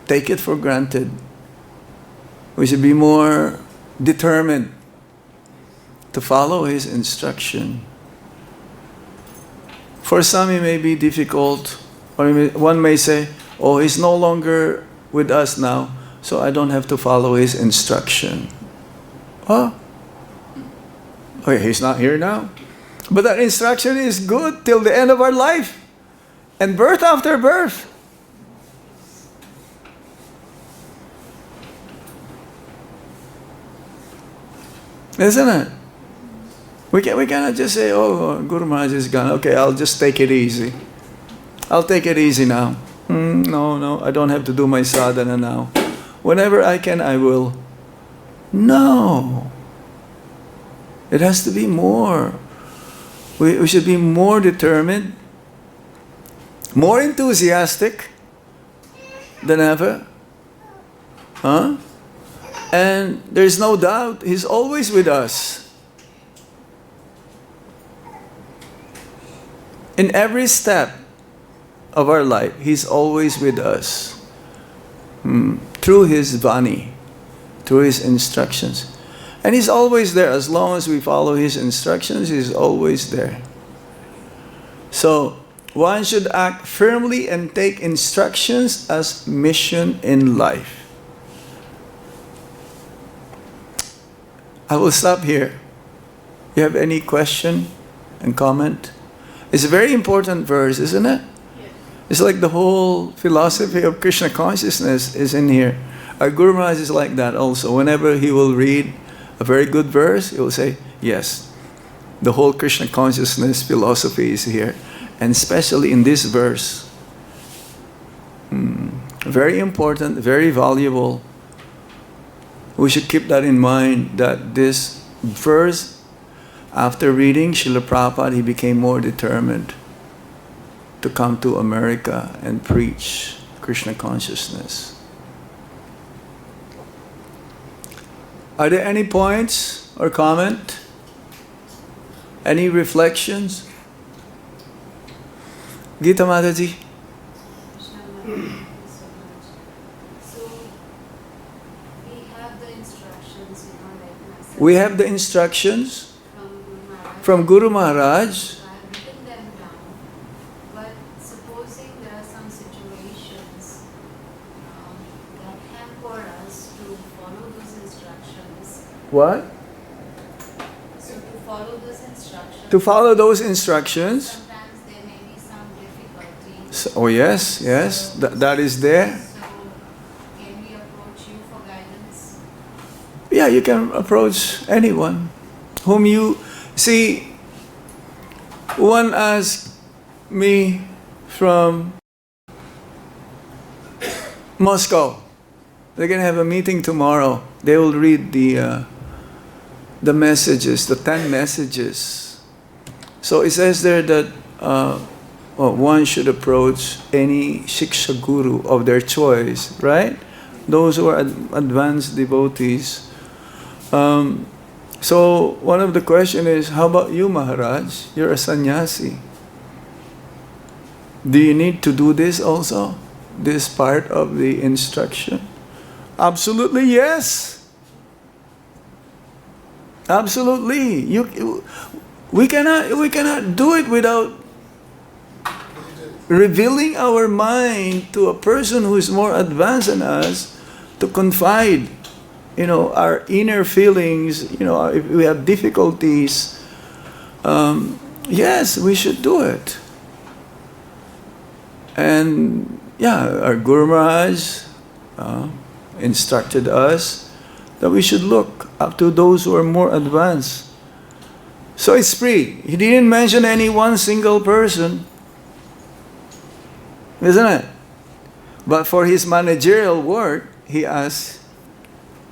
take it for granted. We should be more determined to follow his instruction. For some it may be difficult, or one may say, oh, he's no longer with us now, so I don't have to follow his instruction. Oh, okay, he's not here now. But that instruction is good till the end of our life, and birth after birth. Isn't it? We cannot just say, oh, Guru Maharaj is gone. Okay, I'll just take it easy. I'll take it easy now. No, I don't have to do my sadhana now. Whenever I can, I will. No. It has to be more. We should be more determined, more enthusiastic than ever. Huh? And there's no doubt, He's always with us. In every step of our life, He's always with us. Through His Vani, through His instructions. And He's always there. As long as we follow His instructions, He's always there. So, one should act firmly and take instructions as mission in life. I will stop here. You have any question and comment? It's a very important verse, isn't it? Yes. It's like the whole philosophy of Krishna consciousness is in here. Our Guru Maharaj is like that also. Whenever he will read a very good verse, he will say, yes, the whole Krishna consciousness philosophy is here. And especially in this verse. Very important, very valuable. We should keep that in mind, that this verse, after reading Srila Prabhupada, he became more determined to come to America and preach Krishna consciousness. Are there any points or comment? Any reflections? Gita Mataji? We have the instructions from Guru Maharaj. I have written them down, but supposing there are some situations that hamper us to follow those instructions. What? So to follow those instructions. To follow those instructions. Sometimes there may be some difficulties. So, oh yes, yes, that is there. So can we approach you for guidance? Yeah, you can approach anyone whom you see. One asked me from Moscow. They're going to have a meeting tomorrow. They will read the messages, the 10 messages. So it says there that one should approach any Shiksha Guru of their choice, right? Those who are advanced devotees. So one of the question is, how about you, Maharaj? You're a sannyasi. Do you need to do this also? This part of the instruction? Absolutely yes. Absolutely. We cannot do it without revealing our mind to a person who is more advanced than us, to confide our inner feelings, if we have difficulties, yes, we should do it. And yeah, our Guru Maharaj instructed us that we should look up to those who are more advanced. So it's free. He didn't mention any one single person, isn't it? But for his managerial work, he asked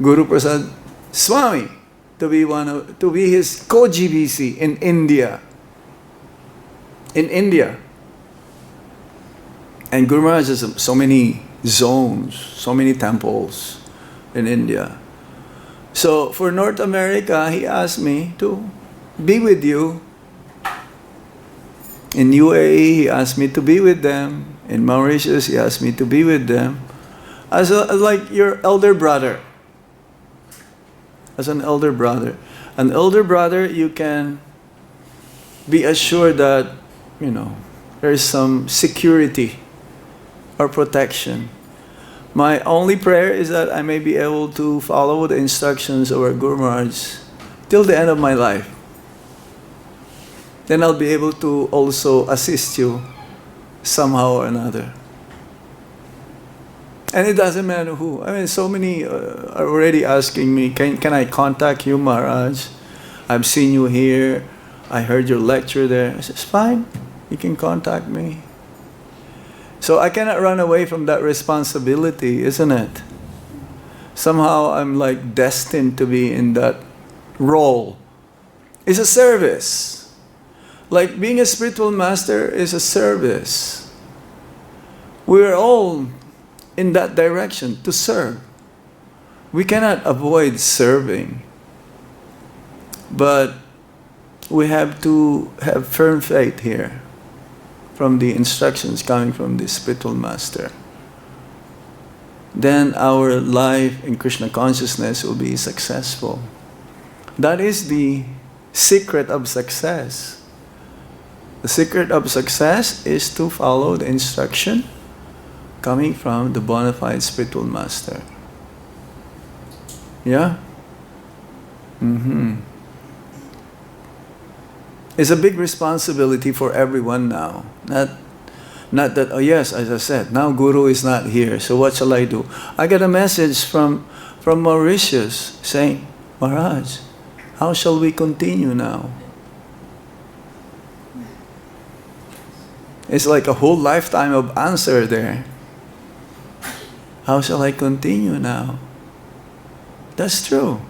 Guru Prasad Swami to be his co-GBC in India. In India. And Guru Maharaj has so many zones, so many temples in India. So for North America, he asked me to be with you. In UAE, he asked me to be with them. In Mauritius, he asked me to be with them. As like your elder brother. As an elder brother. An elder brother, you can be assured that there is some security or protection. My only prayer is that I may be able to follow the instructions of our Guru Maharaj till the end of my life. Then I'll be able to also assist you somehow or another. And it doesn't matter who. I mean, so many are already asking me, can I contact you, Maharaj? I've seen you here. I heard your lecture there. I said, it's fine. You can contact me. So I cannot run away from that responsibility, isn't it? Somehow I'm like destined to be in that role. It's a service. Like being a spiritual master is a service. We're all in that direction, to serve. We cannot avoid serving. But we have to have firm faith here from the instructions coming from the spiritual master. Then our life in Krishna consciousness will be successful. That is the secret of success. The secret of success is to follow the instruction coming from the bona fide spiritual master. Yeah? It's a big responsibility for everyone now. Not that, oh yes, as I said, now Guru is not here, so what shall I do? I got a message from Mauritius saying, Maharaj, how shall we continue now? It's like a whole lifetime of answer there. How shall I continue now? That's true.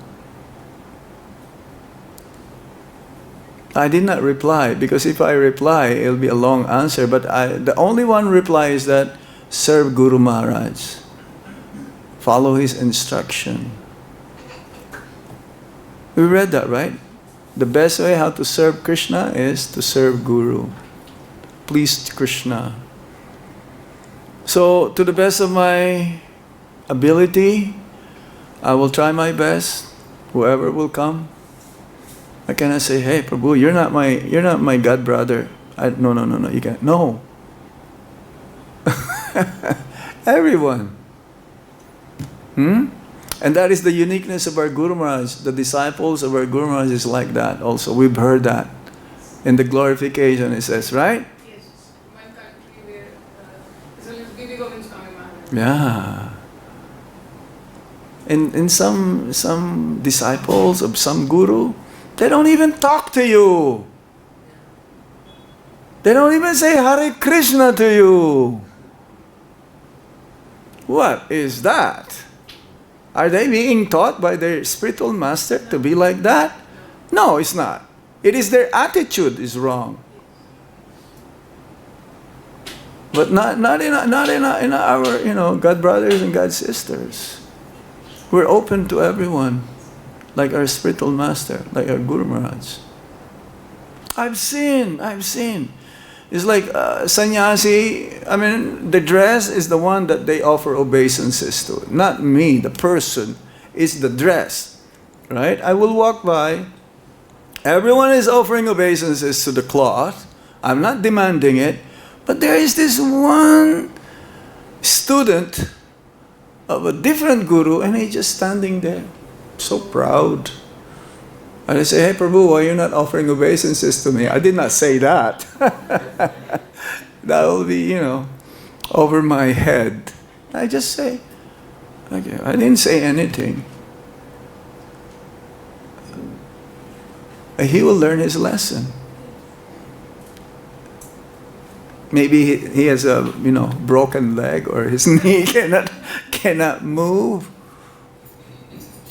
I did not reply, because if I reply, it'll be a long answer. But the only one reply is that, serve Guru Maharaj. Follow his instruction. We read that, right? The best way how to serve Krishna is to serve Guru. Please Krishna. So, to the best of my ability, I will try my best. Whoever will come. I cannot say, hey, Prabhu, you're not my god brother. No, you can't. No. Everyone. And that is the uniqueness of our Guru Maharaj. The disciples of our Guru Maharaj is like that also. We've heard that. In the glorification it says, right? Yes. One country where Swami Maharaj. Yeah. In some disciples of some guru, they don't even talk to you. They don't even say Hare Krishna to you. What is that? Are they being taught by their spiritual master to be like that? No, it's not. It is their attitude is wrong. But not in our God brothers and God sisters. We're open to everyone, like our spiritual master, like our Guru Maharaj. I've seen. It's like sannyasi, I mean, the dress is the one that they offer obeisances to. Not me, the person. It's the dress. Right? I will walk by. Everyone is offering obeisances to the cloth. I'm not demanding it. But there is this one student of a different guru, and he's just standing there, so proud. And I say, hey Prabhu, why are you not offering obeisances to me? I did not say that. That will be, over my head. I just say, okay, I didn't say anything. He will learn his lesson. Maybe he has a broken leg, or his knee cannot move.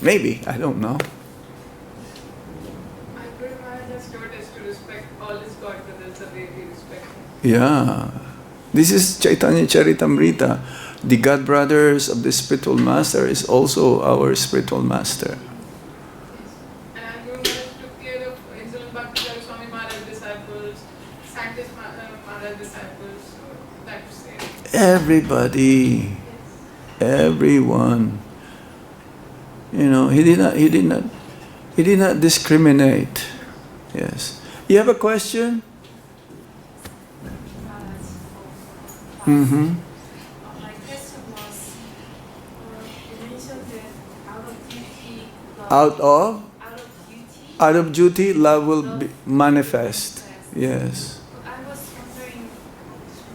Maybe, I don't know. My Guru Maharaj has taught us to respect all his God brothers the way we respect him. Yeah. This is Caitanya-caritāmṛta. The God brothers of the spiritual master is also our spiritual master. And our Guru Maharaj took care of his own bhakti-yoga Swami Maharaj disciples, Sanctus Maharaj disciples, so that's it. Everybody, everyone. He did not discriminate. Yes. You have a question? Mm-hmm. My question was, you mentioned that out of duty, love, Out of? out of duty, Love will be manifest. Yes. I was wondering,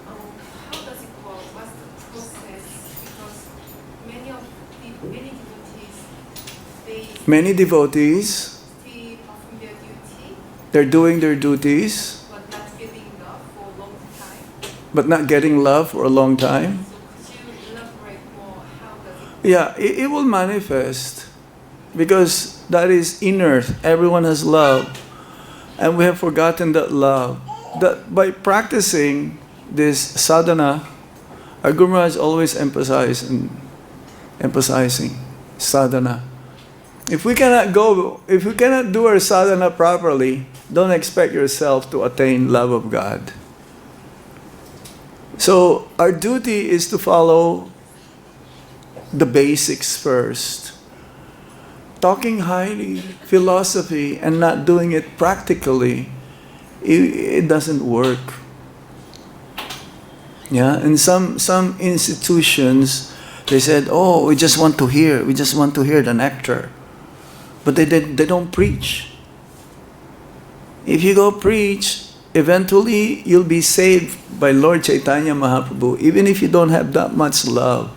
how does it work? What's the process? Because many devotees, they perform their duty, they're doing their duties, but not getting love for a long time. but not getting love for a long time. So could you elaborate more? How does it work? Yeah, it will manifest because that is inner. Everyone has love, and we have forgotten that love. That by practicing this sadhana, our Guru Maharaj always emphasizing sadhana. If we cannot do our sadhana properly, don't expect yourself to attain love of God. So our duty is to follow the basics first. Talking highly philosophy and not doing it practically, it doesn't work. Yeah, and some institutions, they said, "Oh, we just want to hear the nectar," but they don't preach. If you go preach, eventually you'll be saved by Lord Chaitanya Mahaprabhu, even if you don't have that much love,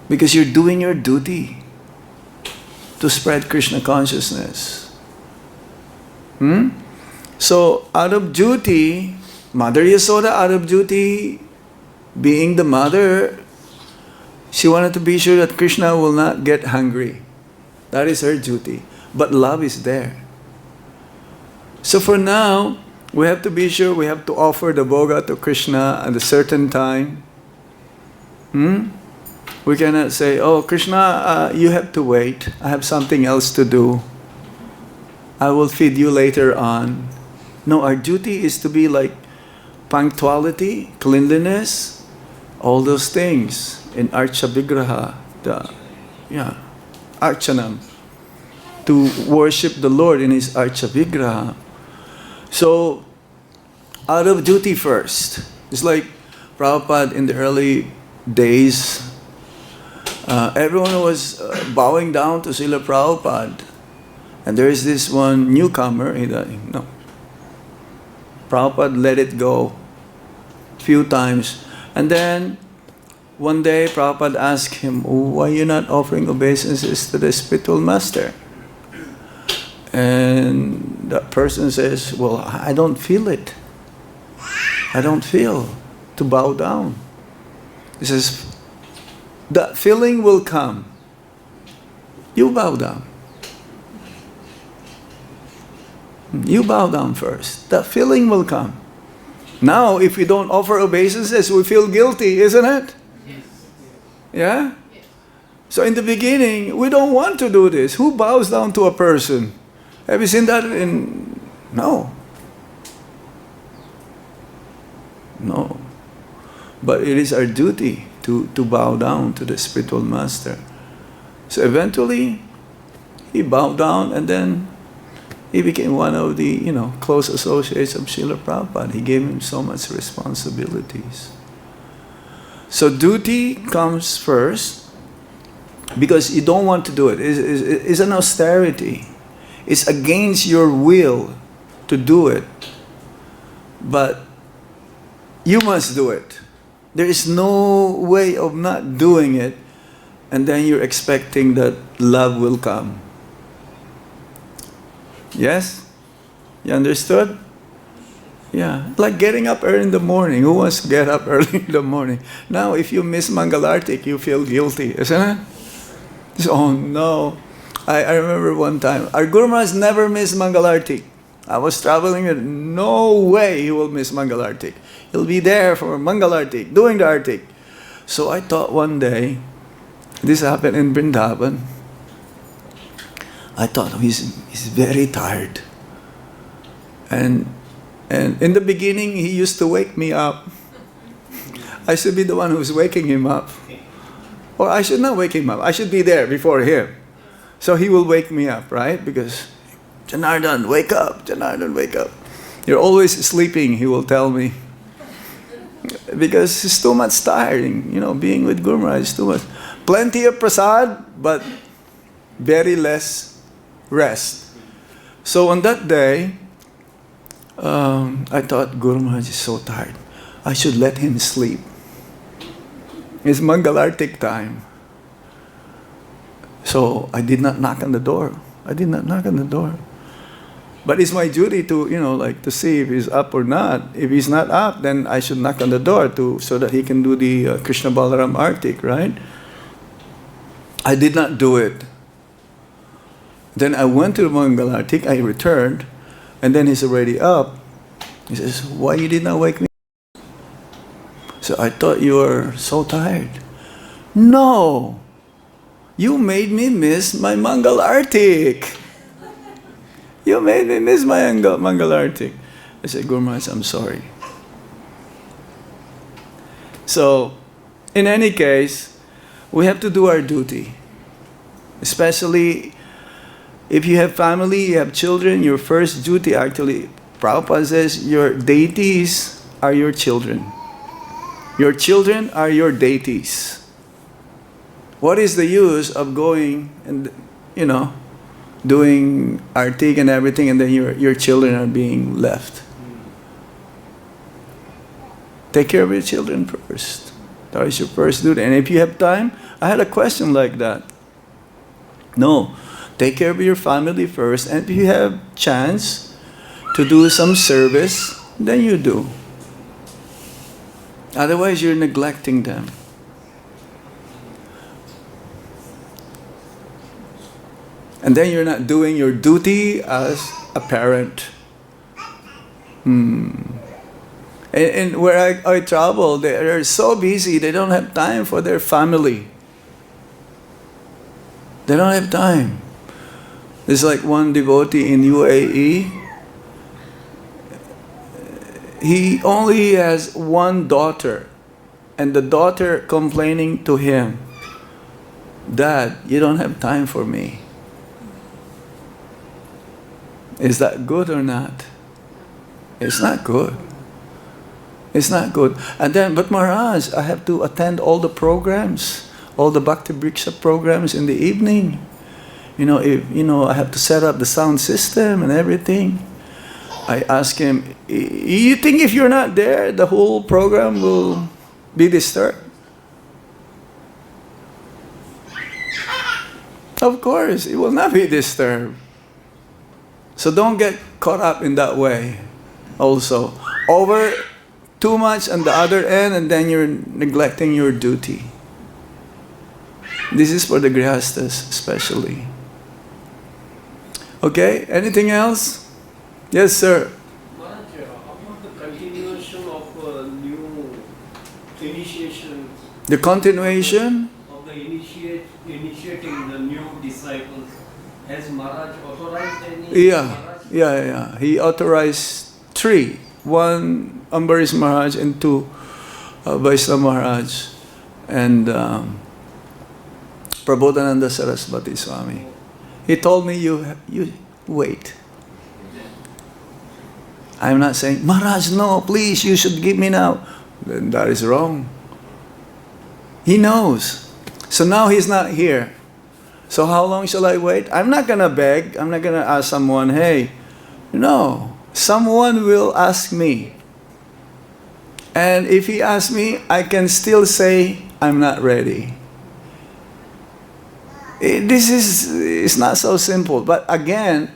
because you're doing your duty to spread Kṛṣṇa consciousness. So out of duty, Mother Yasoda, out of duty, being the mother, she wanted to be sure that Kṛṣṇa will not get hungry. That is her duty. But love is there. So for now, we have to be sure we have to offer the bhoga to Kṛṣṇa at a certain time. We cannot say, "Oh, Kṛṣṇa, you have to wait. I have something else to do. I will feed you later on." No, our duty is to be like punctuality, cleanliness, all those things in Archa Vigraha, Archanam, to worship the Lord in His Archa Vigraha. So, out of duty first. It's like Prabhupada in the early days, everyone was bowing down to Srila Prabhupada. And there is this one newcomer, no. Prabhupada let it go few times. And then one day Prabhupada asked him, "Why are you not offering obeisances to the spiritual master?" And that person says, "Well, I don't feel it. I don't feel to bow down." He says, "That feeling will come. You bow down. You bow down first. That feeling will come. Now, if we don't offer obeisances, we feel guilty, isn't it? Yes. Yeah? Yes. So in the beginning, we don't want to do this. Who bows down to a person? Have you seen that in... No. No. But it is our duty to bow down to the spiritual master. So eventually, he bowed down and then he became one of the, close associates of Srila Prabhupada. He gave him so much responsibilities. So duty comes first because you don't want to do it. It's an austerity. It's against your will to do it. But you must do it. There is no way of not doing it, and then you're expecting that love will come. Yes? You understood? Yeah. Like getting up early in the morning. Who wants to get up early in the morning? Now, if you miss Mangalartik, you feel guilty, isn't it? So, oh no. I remember one time, our Guru Maharaj never missed Mangalartik. I was traveling, and no way he will miss Mangalartik. He'll be there for Mangalartik, doing the Artik. So I thought one day, this happened in Vrindavan, I thought, he's very tired. And in the beginning, he used to wake me up. I should be the one who's waking him up. Or I should not wake him up. I should be there before him. So he will wake me up, right? Because, "Janardan, wake up. Janardan, wake up. You're always sleeping," he will tell me. Because it's too much tiring, being with Guru Maharaj is too much. Plenty of prasad, but very less rest. So on that day, I thought Guru Maharaj is so tired. I should let him sleep. It's Mangalartik time. So I did not knock on the door. But it's my duty to, to see if he's up or not. If he's not up, then I should knock on the door so that he can do the Kṛṣṇa Balaram Artik, right? I did not do it. Then I went to the Mangal Artik, I returned, and then he's already up. He says, why you did not wake me? So I thought you were so tired. No! You made me miss my Mangal Artik. You made me miss my Mangal Artik. I said, Guru Maharaj, I'm sorry. So, in any case, we have to do our duty. Especially if you have family, you have children, your first duty actually, Prabhupada says, your deities are your children. Your children are your deities. What is the use of going and, doing artik and everything, and then your children are being left? Take care of your children first. That is your first duty. And if you have time, I had a question like that. No, take care of your family first, and if you have chance to do some service, then you do. Otherwise, you're neglecting them. And then you're not doing your duty as a parent. And where I travel, they're so busy, they don't have time for their family. They don't have time. There's like one devotee in UAE. He only has one daughter, and the daughter complaining to him, Dad, you don't have time for me. Is that good or not? It's not good. It's not good. And then, but Maharaj, I have to attend all the programs, all the Bhakti Vriksha programs in the evening. I have to set up the sound system and everything. I ask him, you think if you're not there, the whole program will be disturbed? Of course, it will not be disturbed. So don't get caught up in that way also. Over too much on the other end, and then you're neglecting your duty. This is for the grihastas especially. Okay, anything else? Yes, sir. Maharaj, about the continuation of new initiations. The continuation Of the initiating the new disciples. Has Maharaj authorized any? Yeah. He authorized 3. 1 Ambarish Maharaj and 2 Vaishnava Maharaj and Prabodhananda Saraswati Swami. He told me, you wait. I'm not saying, Maharaj, no, please, you should give me now. Then that is wrong. He knows. So now he's not here. So how long shall I wait? I'm not going to beg. I'm not going to ask someone, hey, no. Someone will ask me. And if he asks me, I can still say, I'm not ready. It's not so simple. But again,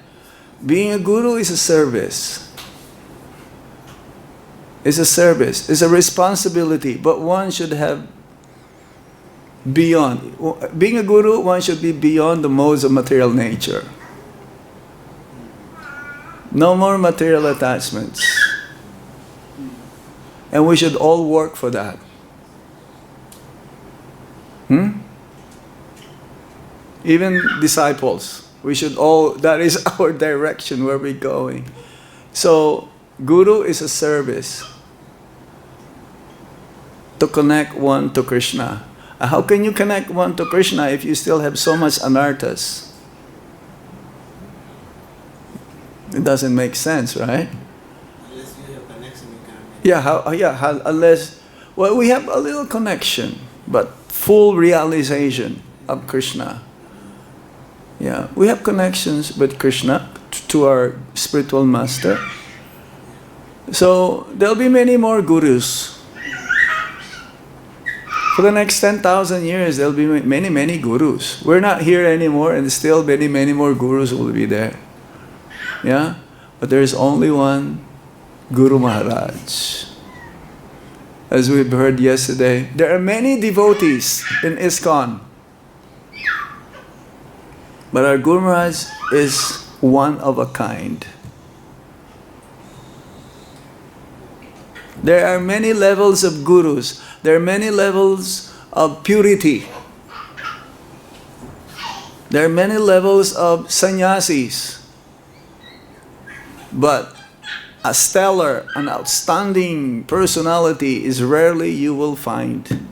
being a guru is a service. It's a service. It's a responsibility. But one should have beyond. Being a guru, one should be beyond the modes of material nature. No more material attachments. And we should all work for that. Even disciples, we should all, that is our direction where we're going. So, guru is a service to connect one to Kṛṣṇa. How can you connect one to Kṛṣṇa if you still have so much anarthas? It doesn't make sense, right? Unless you have connection, you cannot make Unless Well, we have a little connection, but full realization of Kṛṣṇa. Yeah, we have connections with Kṛṣṇa, to our spiritual master. So there'll be many more gurus. For the next 10,000 years, there'll be many, many gurus. We're not here anymore, and still many, many more gurus will be there. Yeah? But there is only one Guru Maharaj. As we've heard yesterday, there are many devotees in ISKCON. But our Guru Maharaj is one of a kind. There are many levels of gurus. There are many levels of purity. There are many levels of sannyasis. But a stellar, an outstanding personality is rarely you will find.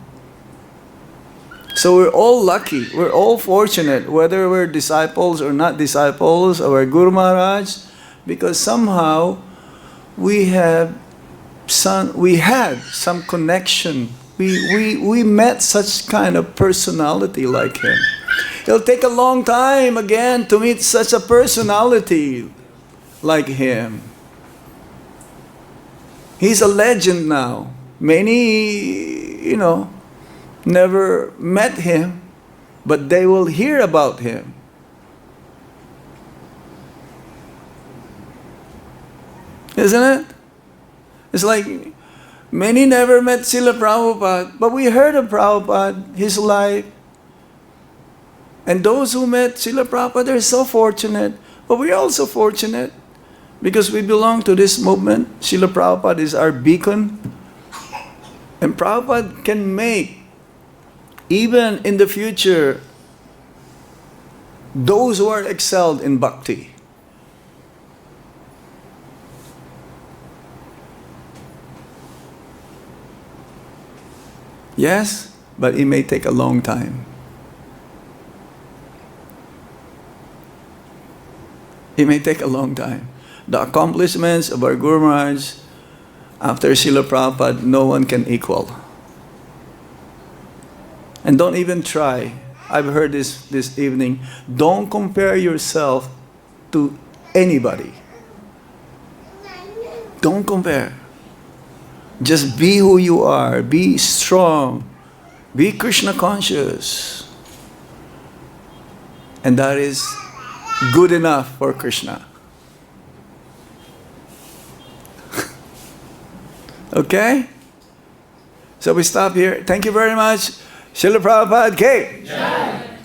So we're all lucky, we're all fortunate, whether we're disciples or not disciples of our Guru Maharaj, because somehow we had some connection. We met such kind of personality like him. It'll take a long time again to meet such a personality like him. He's a legend now. Many, never met him, but they will hear about him. Isn't it? It's like many never met Srila Prabhupada, but we heard of Prabhupada, his life. And those who met Srila Prabhupada, they're so fortunate. But we're also fortunate because we belong to this movement. Srila Prabhupada is our beacon. And Prabhupada can make, even in the future, those who are excelled in bhakti. Yes, but it may take a long time. It may take a long time. The accomplishments of our Guru Maharaj after Srila Prabhupada, no one can equal. And don't even try. I've heard this evening. Don't compare yourself to anybody. Don't compare. Just be who you are. Be strong. Be Kṛṣṇa conscious. And that is good enough for Kṛṣṇa. Okay? So we stop here. Thank you very much. Srila Prabhupada ke Jai.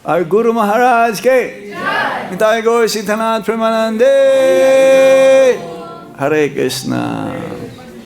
Our Guru Maharaj ke Jai. Nitai Gaur Sitanath Premanande. Hare Krishna.